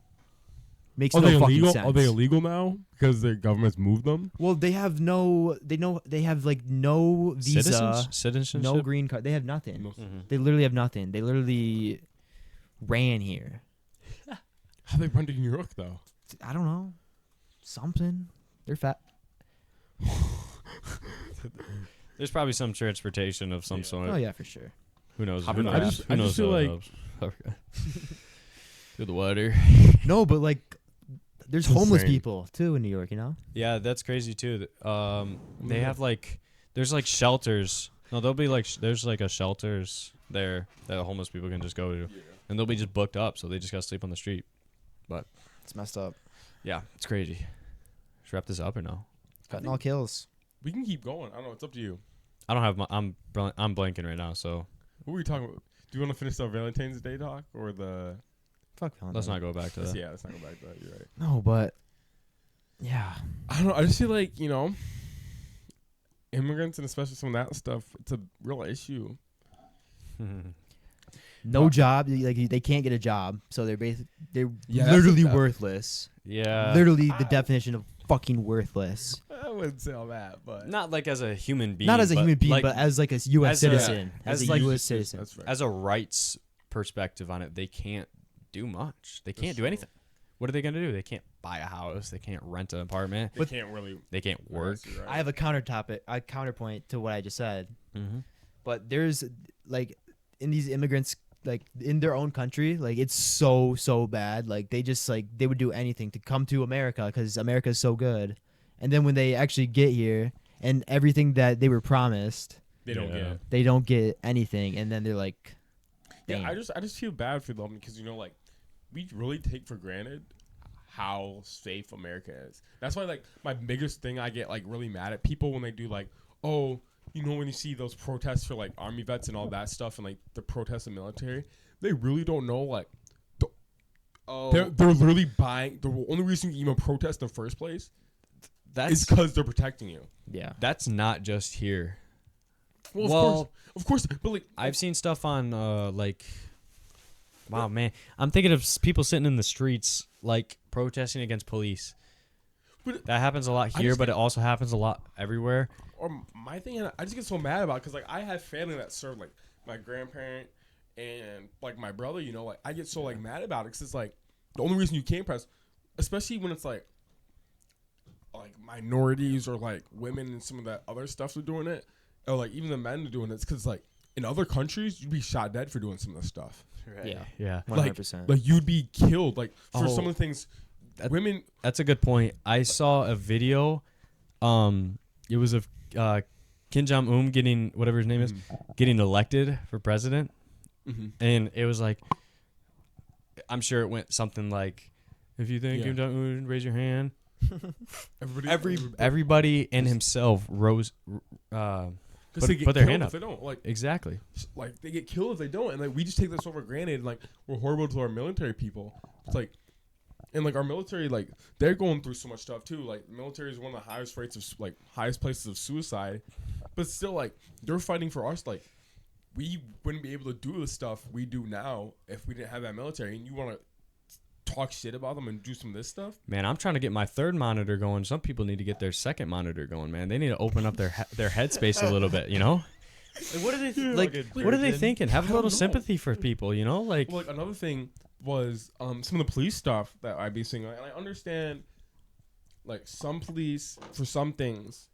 D: Makes
C: Are
D: no
C: they
D: fucking
C: illegal?
D: sense.
C: Are they illegal now because the government's moved them?
D: Well, they have they have like no visa,
B: Citizenship.
D: no green card. They have nothing.
B: Mhm.
D: They literally have nothing. They literally ran here.
C: How they run to New York though?
D: I don't know, something. They're fat.
B: There's probably some transportation of some sort.
D: Oh yeah, for sure.
B: Who knows?
C: I
B: Who
C: don't know,
B: knows?
C: I just-
B: Who
C: I
B: knows
C: just feel
B: what
C: like-
B: else? Okay. Through the water.
D: No, but like, there's
C: It's
D: homeless
C: insane.
D: people too in New York. You know.
B: Yeah, that's crazy too. They have like there's like shelters. No, there'll be like there's like a shelters there that homeless people can just go to, and they'll be just booked up, so they just gotta sleep on the street.
D: It's messed up.
B: Yeah, it's crazy. Should we wrap this up or no?
D: Cutting all kills.
C: We can keep going. I don't know. It's up to you.
B: I don't have my. I'm blanking right now, so
C: What were we talking about? Do you want to finish our Valentine's Day talk or the?
D: Fuck.
B: let's not go back to that.
C: Yeah, let's not go back to that. You're right.
D: No, but yeah.
C: I don't know. I just feel like immigrants and especially some of that stuff. It's a real issue.
D: No job. Like they can't get a job, so they're they're
C: Yeah, that's
D: literally
C: a-
D: worthless.
B: Yeah.
D: Literally the definition of fucking worthless.
C: I wouldn't say all that, but
B: Not like as a human being.
D: Not as a human being,
B: like,
D: but as like a U.S.
B: as a-
D: citizen. As
B: as
D: a
B: like-
D: U.S. citizen.
C: That's right.
B: as a rights perspective on it, they can't do much. They can't
C: That's
B: do
C: true.
B: anything. What are they gonna do? They can't buy a house. They can't rent an apartment.
C: They can't really
B: They can't work.
C: You're right.
D: I have a counterpoint to what I just said.
B: Mm-hmm.
D: But there's like in these immigrants, like in their own country, like it's so bad. Like they just like they would do anything to come to America because America is so good. And then when they actually get here and everything that they were promised,
C: They don't
B: Yeah.
C: get it.
D: they don't get anything. And then they're like,
C: Yeah,
D: damn.
C: I just feel bad for them because like we really take for granted how safe America is. That's why like my biggest thing I get like really mad at people when they do like, oh, when you see those protests for like army vets and all that stuff and like the protests of military, they really don't know like they're literally buying the only reason you even protest in the first place is
B: That's
C: because they're protecting you.
D: yeah.
B: that's not just here.
C: Well, of course, but like
B: I've seen stuff on like, wow, man, I'm thinking of people sitting in the streets like protesting against police.
C: But
B: That happens a lot
C: I
B: here,
C: just
B: but
C: get-
B: it also happens a lot everywhere.
C: or my thing, I just get so mad about because like I have family that served, like my grandparent and like my brother. Like I get so like mad about it because it's like the only reason you can't press, especially when it's like minorities or like women and some of that other stuff are doing it, or like even the men are doing it. It's because like in other countries you'd be shot dead for doing some of this stuff.
D: Yeah.
B: Yeah,
D: 100%.
C: Like you'd be killed. Like for some
B: Oh.
C: of the things,
B: That-
C: women.
B: that's a good point. I saw a video. It was of Kim Jong-un getting whatever his name is, getting elected for president, and it was like, I'm sure it went something like, if you think Kim Jong-un, raise your hand. Everybody and himself rose, put their hand up.
C: If they don't, like,
B: exactly.
C: Like, they get killed if they don't, and like we just take this over granted. And, like, we're horrible to our military people. It's like, and like our military, like, they're going through so much stuff too. Like, the military is one of the highest rates of highest places of suicide, but still, like, they're fighting for us. Like, we wouldn't be able to do the stuff we do now if we didn't have that military. And you want to talk shit about them and do some of this stuff?
B: Man, I'm trying to get my third monitor going. Some people need to get their second monitor going, man. They need to open up their headspace a little bit, you know? Like, what are they what are they thinking? Have a little sympathy for people, you know? Like,
C: well, like, another thing was some of the police stuff that I'd be seeing. And I understand, like, some police, for some things,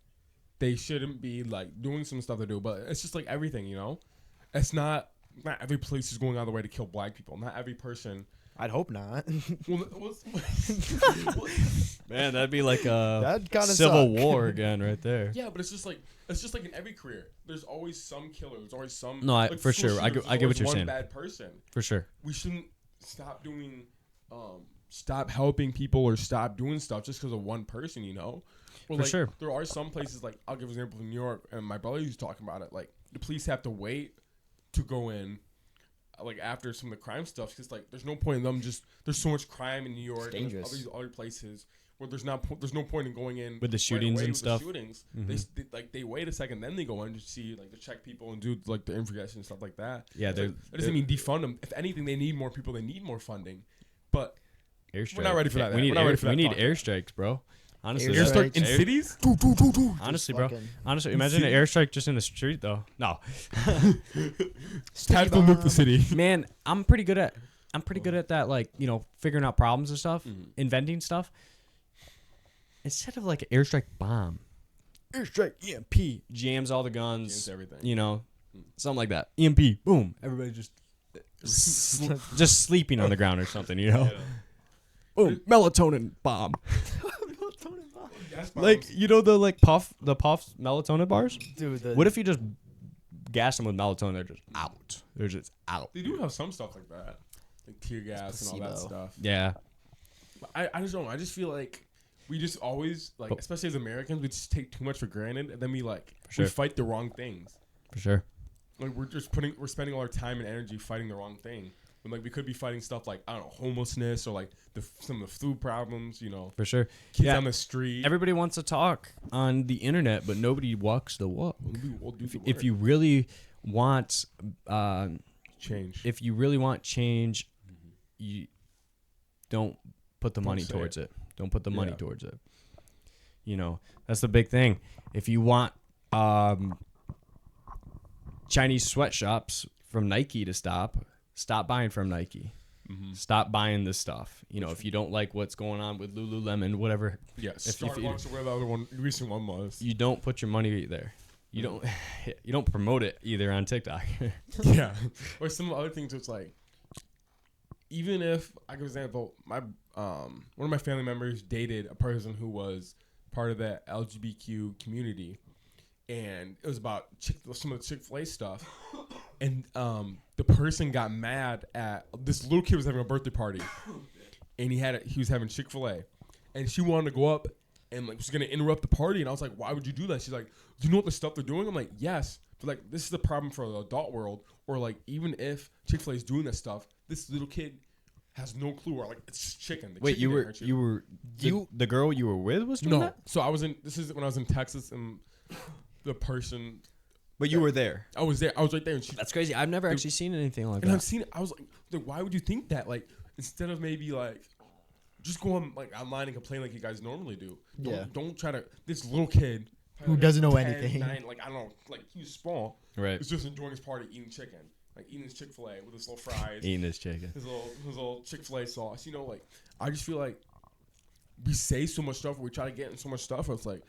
C: they shouldn't be, like, doing some stuff they do. But it's just like everything, you know? It's not every police is going out of the way to kill black people. Not every person.
D: I'd hope not.
B: man, that'd be like a
D: That'd kinda
B: civil
D: suck.
B: war again right there.
C: Yeah, but it's just like in every career. There's always some killer. There's always some.
B: No,
C: like,
B: for sure. I get what you're
C: one
B: saying.
C: Bad person.
B: For sure.
C: We shouldn't stop doing, stop helping people or stop doing stuff just because of one person. You know. Or,
B: For
C: like,
B: sure.
C: There are some places, like, I'll give an example in New York, and my brother was talking about it. Like, the police have to wait to go in, like, after some of the crime stuff, because, like, there's no point in them just. There's so much crime in New York and all these other places where there's no point in going in
B: with the shootings
C: right away
B: and
C: with
B: stuff.
C: The shootings, they wait a second, then they go in to see, like, to check people and do, like, the investigation and stuff like that.
B: Yeah,
C: that doesn't mean defund them. If anything, they need more people. They need more funding, but
B: airstrike.
C: we're not ready for that.
B: We need airstrikes, bro. Honestly,
C: airstrike in cities.
B: Honestly, bro. Honestly, imagine an airstrike just in the street, though. No.
C: Time to nuke the city.
B: Man, I'm pretty good at that, like, you know, figuring out problems and stuff, inventing stuff. Instead of like an airstrike bomb, airstrike EMP jams all the guns,
C: Jams everything.
B: you know, something like that. EMP, boom, everybody just sleeping on the ground or something, you know. Boom, melatonin bomb. Like, you know, the puff melatonin bars?
D: Dude,
B: What if you just gas them with melatonin? They're just out. They're just out.
C: They do have some stuff like that, like tear gas and all that stuff.
B: Yeah.
C: I just don't know. I just feel like we just always, like, especially as Americans, we just take too much for granted, and then we fight the wrong things.
B: For sure.
C: Like, we're spending all our time and energy fighting the wrong thing. When, like, we could be fighting stuff like, I don't know, homelessness or, like, some of the food problems, you know.
B: For sure.
C: Kids on the street.
B: Everybody wants to talk on the internet, but nobody walks the walk.
C: We'll do the work.
B: If you really want
C: change.
B: If you really want change, you don't put the money towards it. Don't put the money towards it. You know, that's the big thing. If you want Chinese sweatshops from Nike to stop buying from Nike. Stop buying this stuff. You know, if you don't like what's going on with Lululemon, whatever.
C: Yeah, Starbucks or whatever the other one, recent one was.
B: You don't put your money there. You don't promote it either on TikTok.
C: Yeah. Or some other things. It's like, even if, I give an example, one of my family members dated a person who was part of the LGBTQ community, and it was about some of the Chick-fil-A stuff, and the person got mad at this little kid was having a birthday party, and he was having Chick-fil-A, and she wanted to go up and, like, was gonna interrupt the party, and I was like, why would you do that? She's like, do you know what the stuff they're doing? I'm like, yes, but, like, this is the problem for the adult world, or, like, even if Chick-fil-A is doing this stuff, this little kid has no clue, or, like, it's just chicken.
B: Wait, the girl you were with was doing that?
C: So this is when I was in Texas, and the person.
B: But you were there.
C: I was there. I was right there. And
B: that's crazy. I've never actually seen anything like that.
C: And I've seen it. I was like, why would you think that? Like, instead of maybe, like, just go on, like, online and complain like you guys normally do. Don't try to. This little kid
D: who doesn't know anything.
C: 9, like, I don't know. Like, he was small.
B: Right.
C: Is just enjoying his party, eating chicken. Like, eating his Chick-fil-A with his little fries.
B: Eating his chicken.
C: His little Chick-fil-A sauce. You know, like, I just feel like we say so much stuff, or we try to get in so much stuff, it's like,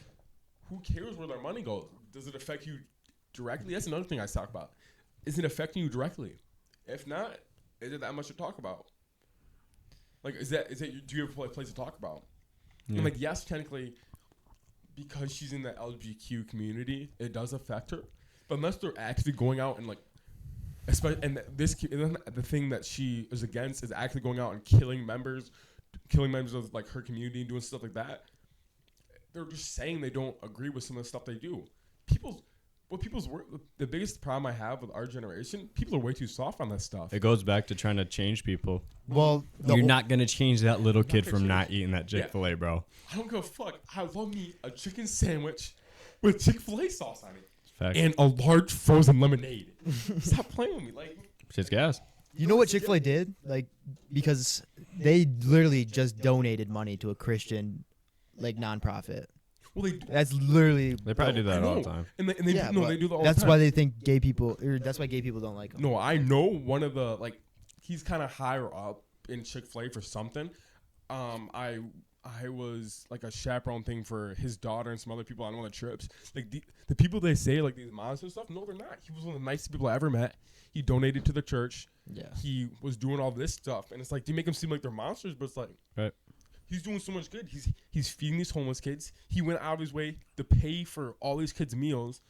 C: who cares where their money goes? Does it affect you directly? That's another thing I talk about. Is it affecting you directly? If not, is it that much to talk about? Like, do you have a place to talk about? Yeah. And, like, yes, technically, because she's in the LGBTQ community, it does affect her. But unless they're actually going out and like, especially and the thing that she is against is actually going out and killing members of like her community and doing stuff like that. They're just saying they don't agree with some of the stuff they do. The biggest problem I have with our generation, people are way too soft on this stuff.
B: It goes back to trying to change people.
D: Well,
B: You're not gonna change that little kid
C: gonna
B: from
C: change.
B: not eating that Chick-fil-A, bro.
C: I don't give a fuck. I love me a chicken sandwich with Chick-fil-A sauce on it
B: Fact.
C: and a large frozen lemonade. Stop playing with me, like.
B: Shit's gas.
D: you know what Chick-fil-A did? Like, because they literally just donated money to a Christian, like, nonprofit.
C: Well,
D: That's literally.
B: They probably do that all the
C: know.
B: time.
C: And they
D: Yeah,
C: no,
D: but
C: they do that all
D: that's
C: the time.
D: why they think gay people. Or that's why gay people don't like them.
C: No, I know one of the like, he's kind of higher up in Chick-fil-A for something. I was like a chaperone thing for his daughter and some other people on one of the trips. Like the people they say like these monsters and stuff. No, they're not. He was one of the nicest people I ever met. He donated to the church.
D: Yeah.
C: He was doing all this stuff, and it's like, do you make him seem like they're monsters? But it's like,
B: Right.
C: he's doing so much good. He's feeding these homeless kids. He went out of his way to pay for all these kids' meals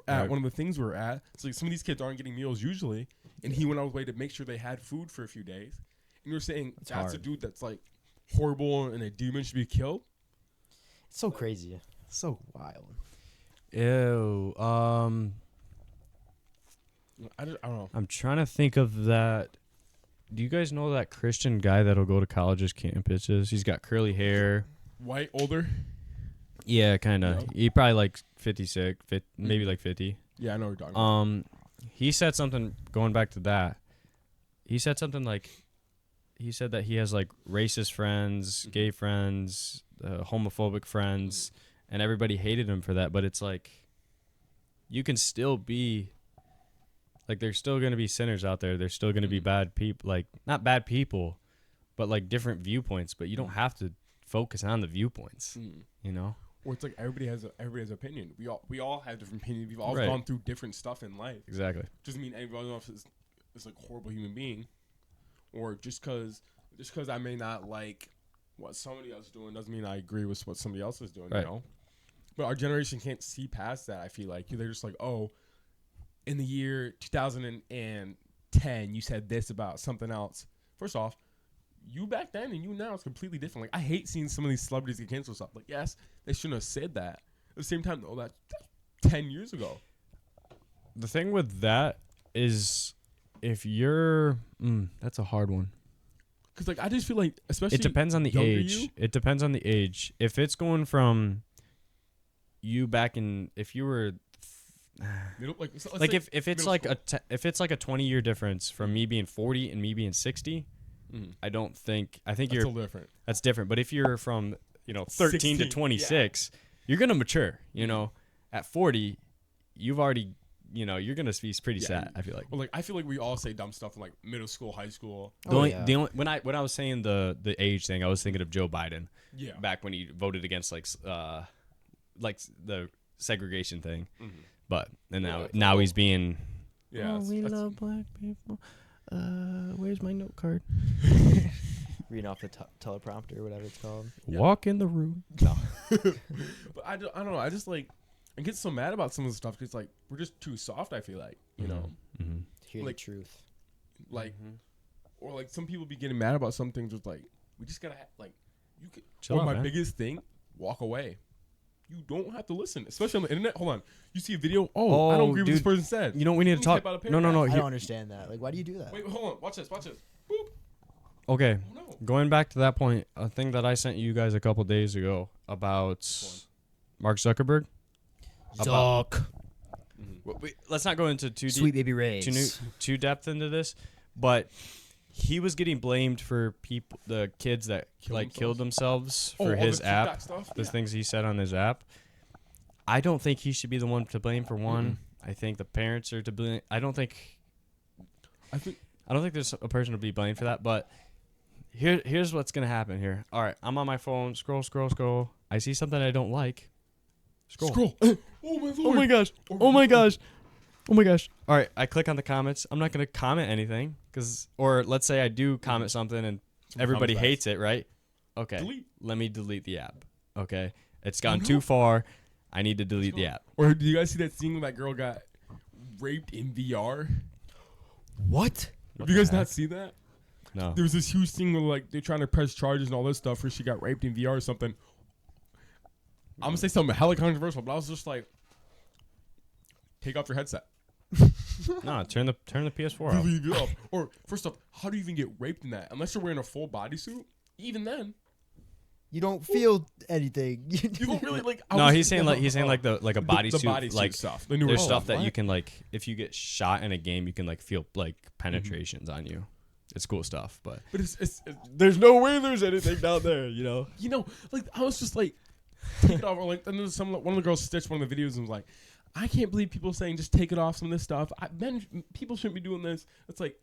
C: at
B: Right.
C: one of the things we were at. So like, some of these kids aren't getting meals usually, and he went out of his way to make sure they had food for a few days. And you're saying that's a
D: hard.
C: dude that's like horrible and a demon should be killed?
D: It's so crazy. It's so wild.
B: Ew.
C: I don't know.
B: I'm trying to think of that. Do you guys know that Christian guy that'll go to college's campuses? He's got curly hair.
C: White, older?
B: Yeah, kind of.
C: No.
B: He probably like 56, maybe like 50.
C: Yeah, I know what you're talking about.
B: He said something going back to that. He said something like, he said that he has like racist friends, gay friends, homophobic friends, and everybody hated him for that. But it's like, you can still be, like, there's still going to be sinners out there. There's still going to be bad people, like, not bad people, but like different viewpoints. But you don't have to focus on the viewpoints, you know?
C: Or it's like everybody has an opinion. We all have different opinions. We've all
B: Right.
C: gone through different stuff in life.
B: Exactly.
C: Doesn't mean anybody else is like a horrible human being, or just because I may not like what somebody else is doing doesn't mean I agree with what somebody else is doing.
B: Right.
C: You know, but our generation can't see past that. I feel like they're just like, oh, in the year 2010, you said this about something else. First off, you back then and you now is completely different. Like, I hate seeing some of these celebrities get canceled stuff. Like, yes, they shouldn't have said that. At the same time, though, that's 10 years ago.
B: The thing with that is, if you're, that's a hard one.
C: Because, like, I just feel like, especially
B: It depends on the
C: younger
B: age.
C: you-
B: It depends on the age. If it's going from you back in, if you were,
C: they don't, like, so let's
B: like
C: say
B: if it's
C: middle
B: like
C: school.
B: if it's like a 20-year difference from me being 40 and me being 60,
C: Mhm.
B: I think
C: That's
B: you're
C: a little different.
B: that's different. But if you're from 13 to
C: 16,
B: 26, you're gonna mature. You know, at 40, you've already you're gonna be pretty
C: Yeah.
B: sad. I feel like.
C: Well, like, I feel like we all say dumb stuff in like middle school, high school.
B: The only,
D: yeah.
B: the only when I was saying the age thing, I was thinking of Joe Biden
C: Yeah.
B: back when he voted against like the segregation thing, but and
C: Yeah,
B: now he's being
C: Yeah. that's-
B: black people. Where's my note card?
D: Reading off the teleprompter or whatever it's called.
C: Yeah.
B: Walk in the room.
C: But I don't know. I just like, I get so mad about some of the stuff because like we're just too soft. I feel like
B: Mm-hmm.
D: Hear
C: Like-
D: the truth.
C: like, or like some people be getting mad about some things. Just like we just gotta like, you could.
B: Chill
C: Or
B: out,
C: my
B: man.
C: biggest thing, walk away. You don't have to listen, especially on the internet. Hold on, you see a video. Oh, I don't
B: Oh,
C: agree with this
B: dude.
C: person said.
B: You know what we need to
C: Let me
B: talk.
C: type out a
B: No.
C: paragraph.
D: I
B: here-
D: don't understand that. Like, why do you do that?
C: Wait, hold on. Watch this. Watch this. Boop.
B: Okay,
C: Oh no.
B: going back to that point, a thing that I sent you guys a couple days ago about Mark Zuckerberg.
D: Zuck.
B: Let's not go into too deep.
D: Sweet baby Rays.
B: too depth into this, but he was getting blamed for the kids that killed themselves for
C: all
B: his
C: the TikTok
B: app,
C: stuff?
B: the
C: Yeah.
B: things he said on his app. I don't think he should be the one to blame for one. I think the parents are to blame. I don't think there's a person to be blamed for that. But here's what's gonna happen here. All right, I'm on my phone, scroll. I see something I don't like. Scroll.
C: Oh my lord.
B: Oh my gosh. Oh my gosh. Oh my gosh. All right, I click on the comments. I'm not going to comment anything or let's say I do comment something and everybody
C: comments back.
B: hates it, right? Okay.
C: Delete.
B: Let me delete the app. Okay. It's gone
C: no.
B: too far. I need to delete the app.
C: Or do you guys see that scene when that girl got raped in VR?
D: What?
C: Have you guys not seen that?
B: No.
C: There was this huge thing where like they're trying to press charges and all this stuff where she got raped in VR or something. I'm gonna say something hella controversial, but I was just like, take off your headset.
B: No, turn the PS4 off.
C: Leave it off. Or first off, how do you even get raped in that? Unless you're wearing a full bodysuit. Even then,
D: You don't feel anything.
C: you don't really like.
B: No, he's saying like a
C: the
B: bodysuit,
C: bodysuit
B: like
C: stuff. The newer
B: there's
C: stuff.
B: stuff that
D: what?
B: you can like if you get shot in a game, you can like feel like penetrations on you. It's cool stuff, but
C: But it's
B: there's no way there's anything down there, you know.
C: you know, like I was just like, take it off. Or like, and then one of the girls stitched one of the videos and was like, I can't believe people saying just take it off some of this stuff. People shouldn't be doing this. It's like,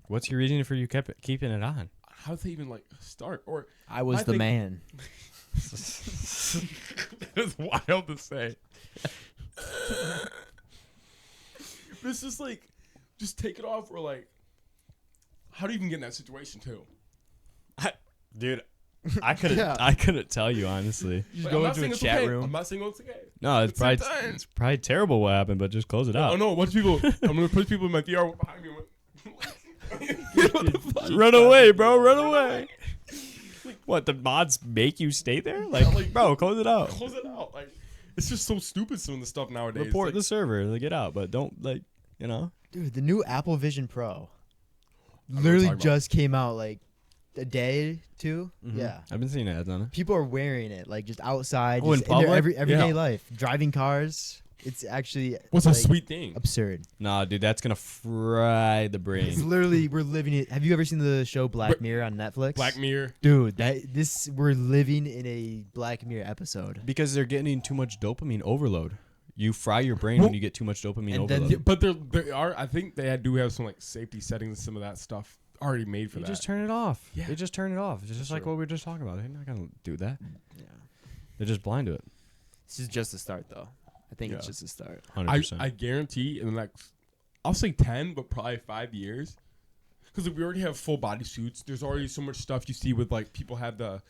B: What's your reason for you keeping it on?
C: how do they even like start? Or
D: I was
C: I
D: the
C: think-
D: man.
C: it's wild to say. But it's just like, just take it off. Or like, how do you even get in that situation too?
B: Dude, I couldn't.
D: Yeah.
B: I couldn't tell you honestly.
D: You just
C: Like,
D: go
C: I'm not
D: into a
C: saying it's
D: chat
C: okay.
D: room.
C: I'm not saying it's okay.
B: No, it's
C: At the same
B: probably
C: time.
B: it's probably terrible what happened, but just close it out.
C: Oh no! A bunch of people. I'm gonna put people in my VR behind me. What the fuck?
B: Run away, bro! Run away! What, the mods make you stay there? Like,
C: like-
B: bro, close it out.
C: Close it out. Like, it's just so stupid. Some of the stuff nowadays.
B: Report
C: like,
B: the server. Like, get out, but don't like, you know.
D: Dude, the new Apple Vision Pro
C: know what you're
D: literally
C: talking about.
D: just came out like a day, two. Yeah.
B: I've been seeing ads on it.
D: People are wearing it like just outside,
B: Oh,
D: just
B: in
D: in their
B: public?
D: everyday
C: Yeah.
D: life, driving cars. It's actually
C: What's
D: like,
C: a sweet thing?
D: absurd.
B: Nah, dude, that's gonna fry the
D: It's
B: brain.
D: literally we're living it. Have you ever seen the show Black Mirror on Netflix?
C: Black Mirror.
D: Dude, we're living in a Black Mirror episode.
B: Because they're getting too much dopamine overload. You fry your brain when you get too much dopamine
D: And then
B: overload.
C: Yeah, but they are. I think they do have some like safety settings and some of that stuff already made for
B: You
C: that.
B: just turn it off.
C: Yeah.
B: They just turn it off. It's just like
C: true.
B: what we were just talking about. They're not gonna do that.
D: Yeah.
B: They're just blind to it.
A: This is just the start, though. I think it's
C: Yeah.
A: just the start.
B: 100%.
C: I guarantee in the next, I'll say 10, but probably 5 years, because we already have full body suits. There's already so much stuff you see with like people have the.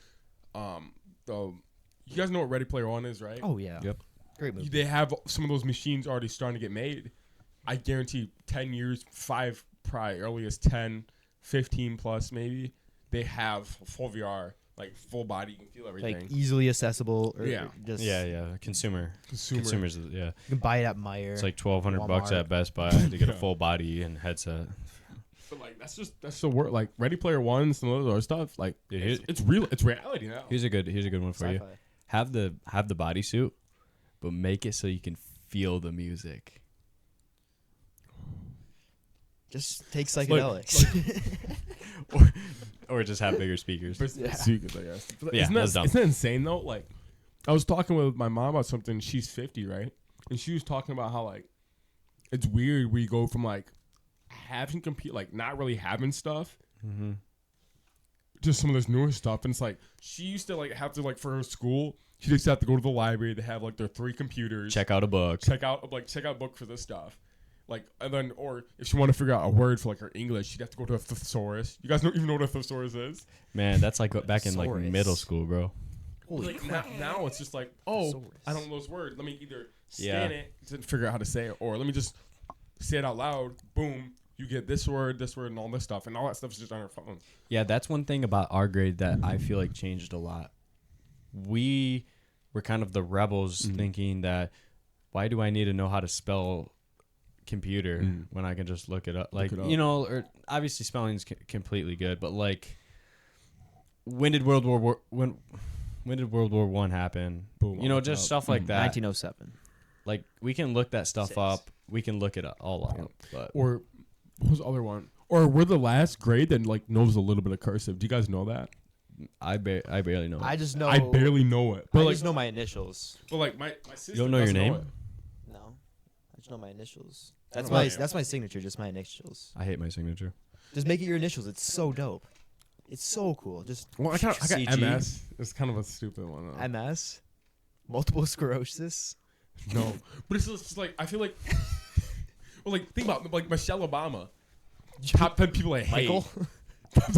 C: You guys know what Ready Player One is, right?
D: Oh yeah.
B: Yep.
D: Great movie.
C: They have some of those machines already starting to get made. I guarantee 10 years, 5 probably earliest 10, 15 plus maybe, they have full VR, like full body, you can feel everything.
D: Like easily accessible. Or
C: Yeah.
D: Just
B: yeah. Consumers. Yeah.
D: You can buy it at Meyer.
B: It's like $1,200
D: Walmart.
B: at Best Buy to get a
C: Yeah.
B: full body and headset.
C: But like that's the word. Like Ready Player One and some of those other stuff. Like
B: Dude,
C: it's real. It's reality now.
B: Here's a good one for you.
D: Sci-fi.
B: Have the bodysuit, but make it so you can feel the music.
D: Just take
C: Like-
D: psychedelics.
B: Or just have bigger speakers.
D: Yeah.
C: Secret, I guess. But
B: Yeah,
C: isn't
B: that's dumb.
C: isn't that insane though? Like, I was talking with my mom about something. She's 50, right? And she was talking about how like it's weird where you go from like having compete, like not really having stuff,
B: Mm-hmm.
C: just some of this newer stuff. And it's like she used to like have to like for her school, she used to have to go to the library to have like their 3 computers,
B: Check out a book.
C: check out a book for this stuff. Like, and then, or if she wanted to figure out a word for like her English, she'd have to go to a thesaurus. You guys don't even know what a thesaurus is?
B: Man, that's like back in like
D: Thesaurus.
B: middle school, bro.
D: Holy
C: Like
D: crap.
C: now it's just like, oh,
D: Thesaurus.
C: I don't know those words. Let me either
B: Yeah.
C: scan it to figure out how to say it, or let me just say it out loud. Boom, you get this word, and all this stuff, and all that stuff is just on her phone.
B: Yeah, that's one thing about our grade that I feel like changed a lot. We were kind of the rebels thinking that why do I need to know how to spell computer when I can just look it up? Like,
C: it up.
B: you know, or obviously spelling's completely good, but like when did World War One happen?
C: Boom,
B: You know,
C: I'll look it
B: just
C: up.
B: stuff like that.
A: 1907.
B: Like we can look that stuff
A: Six.
B: up. We can look it all up. But
C: Or what was the other one? Or we're the last grade that like knows a little bit of cursive. Do you guys know that?
B: I barely know.
D: I just know.
C: I barely know it.
A: I
C: But like,
A: just know my initials.
C: but like my sister
B: don't know your
C: doesn't
B: name?
C: it.
A: No, I just know my initials.
C: That's
A: That's my signature. Just my initials.
B: I hate my signature.
D: Just make it your initials. It's so dope. It's so cool. Just
C: Well, I got
B: CG.
C: MS. It's kind of a stupid one. though.
D: MS, multiple sclerosis.
C: No, but it's just like I feel like, well, like think about like Michelle Obama, top 10 people I hate.
D: Michael.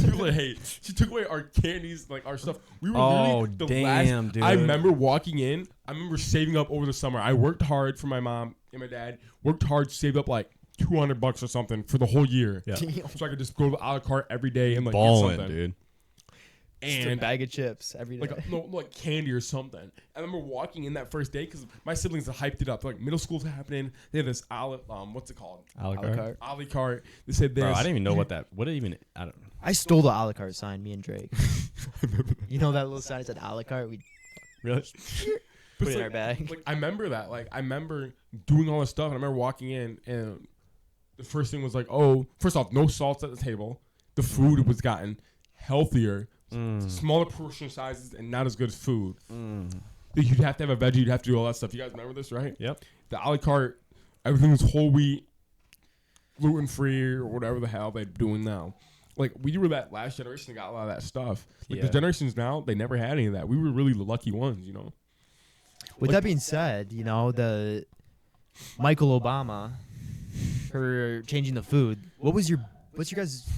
C: People like, hey, she took away our candies, like our stuff. We were
B: Oh,
C: literally the
B: damn,
C: last.
B: dude.
C: I remember walking in. I remember saving up over the summer. I worked hard for my mom and my dad. Worked hard, saved up like $200 or something for the whole year.
B: Yeah.
C: So I could just go to a la carte every day and like get
B: Balling,
C: something.
B: dude.
D: Just a
C: And
D: bag of chips every day.
C: like no, like candy or something. I remember walking in that first day because my siblings had hyped it up. Like middle school's happening. They had this what's it called?
B: A la carte.
C: A la carte. They said this.
B: Bro, I didn't even know what it even. I don't.
D: I stole the a la carte sign, me and Drake. You know that little sign that said a la carte? We
B: Really?
D: put
C: But
D: it in
C: like-
D: our bag.
C: Like I remember that. Like I remember doing all this stuff, and I remember walking in, and the first thing was like, oh, first off, no salts at the table. The food was gotten healthier, smaller portion sizes, and not as good as food. Like, you'd have to have a veggie. You'd have to do all that stuff. You guys remember this, right?
B: Yep.
C: The a la carte, everything was whole wheat, gluten free, or whatever the hell they're doing now. Like we were that last generation that got a lot of that stuff. Like the
B: Yeah.
C: generations now, they never had any of that. We were really the lucky ones, you know.
D: With that being said, you know, the Michael Obama for changing the food. What's your guys'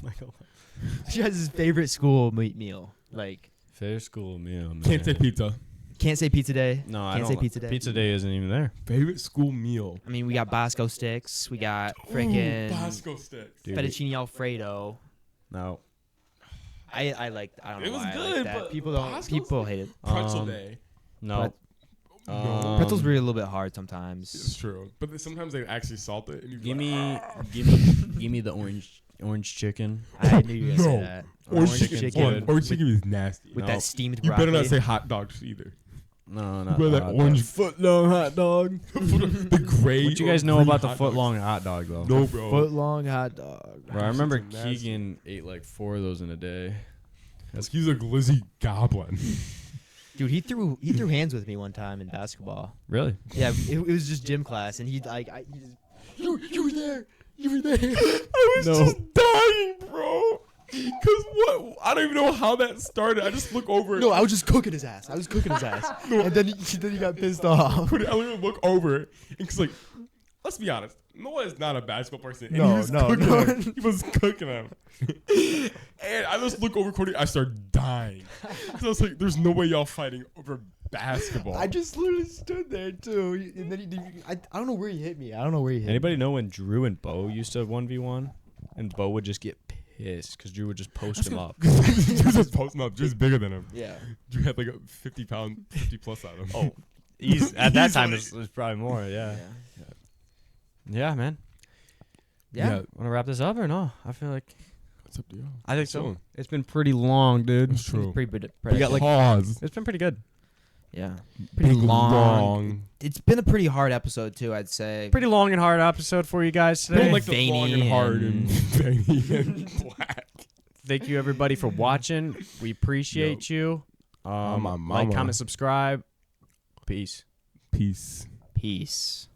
D: what's your guys' favorite school meal? Like
B: Fair school meal, man.
C: Can't say pizza.
D: can't say pizza day.
B: No, I
D: can't
B: don't.
D: say pizza day.
B: Pizza day isn't even there.
C: Favorite school meal.
D: I mean, we got Bosco sticks. We got freaking
C: Bosco sticks.
B: Dude.
D: fettuccine alfredo.
B: No.
D: I don't know
C: It was
D: why I
C: good,
D: like that.
C: but
D: People don't.
C: Bosco's-
D: People hate it.
C: Pretzel
B: Um,
C: day.
B: No.
C: No.
D: Pretzels were a little bit hard
C: It's
D: sometimes.
C: true, but sometimes they actually salt it. And you
B: Give
C: like,
B: me the orange chicken.
D: I knew you were gonna
C: No.
D: say that.
C: Orange
B: chicken's
C: chicken.
B: good.
C: Orange chicken is nasty.
D: With
B: No.
D: that steamed
C: You
D: broccoli.
C: better not say hot dogs either.
B: No,
C: You
B: not
C: better that
B: hot
C: orange
B: dog.
C: foot long hot dog. the gray.
B: What you
C: or
B: guys know
C: green
B: about the
C: hot
B: foot
C: dogs.
B: long hot dog though?
C: No, bro.
D: foot long hot dog.
B: Bro, I remember
C: Shit's nasty.
B: Keegan ate like 4 of those in a day.
C: He's a glizzy goblin.
D: Dude, he threw hands with me one time in basketball.
B: Really?
D: Yeah, it was just gym class, and he like he just,
C: You were there. You were there. I was
B: No.
C: just dying, bro. Cause what? I don't even know how that started. I just look over.
D: no, I was just cooking his ass. And then he got pissed off.
C: I literally look over, and cause like, let's be honest, Noah is not a basketball person. And
D: No,
C: he was
D: no,
C: cooking
D: no.
C: him. He was cooking him. And I just look over Cody. I start dying. Cause I was like, "There's no way y'all fighting over basketball."
D: I just literally stood there too, and then I don't know where he hit me. I don't know where he hit.
B: Anybody know when Drew and Bo used to 1v1? And Bo would just get pissed because Drew would just post him up.
C: Drew's just posting up. Drew's bigger than him.
D: me. Yeah.
C: Drew had like a 50 plus on him.
B: Oh, at that time
C: Easily.
B: it was probably more, yeah. Yeah, man.
D: Yeah.
B: Want to wrap this up or no? I feel like
C: What's up to you?
B: I think so.
C: So-
B: It's been pretty long, dude.
C: It's true.
D: Pretty good.
B: We got, like-
C: Pause.
B: It's been pretty good.
D: yeah. Pretty
C: Big,
D: long. It's been a pretty hard episode too, I'd say.
B: Pretty long and hard episode for you guys
C: I don't
B: today.
C: like the
D: veiny
C: long and hard and veiny and black.
B: Thank you everybody for watching. We appreciate you.
C: My
B: Like,
C: mama.
B: comment, subscribe. Peace.
C: Peace.
D: Peace.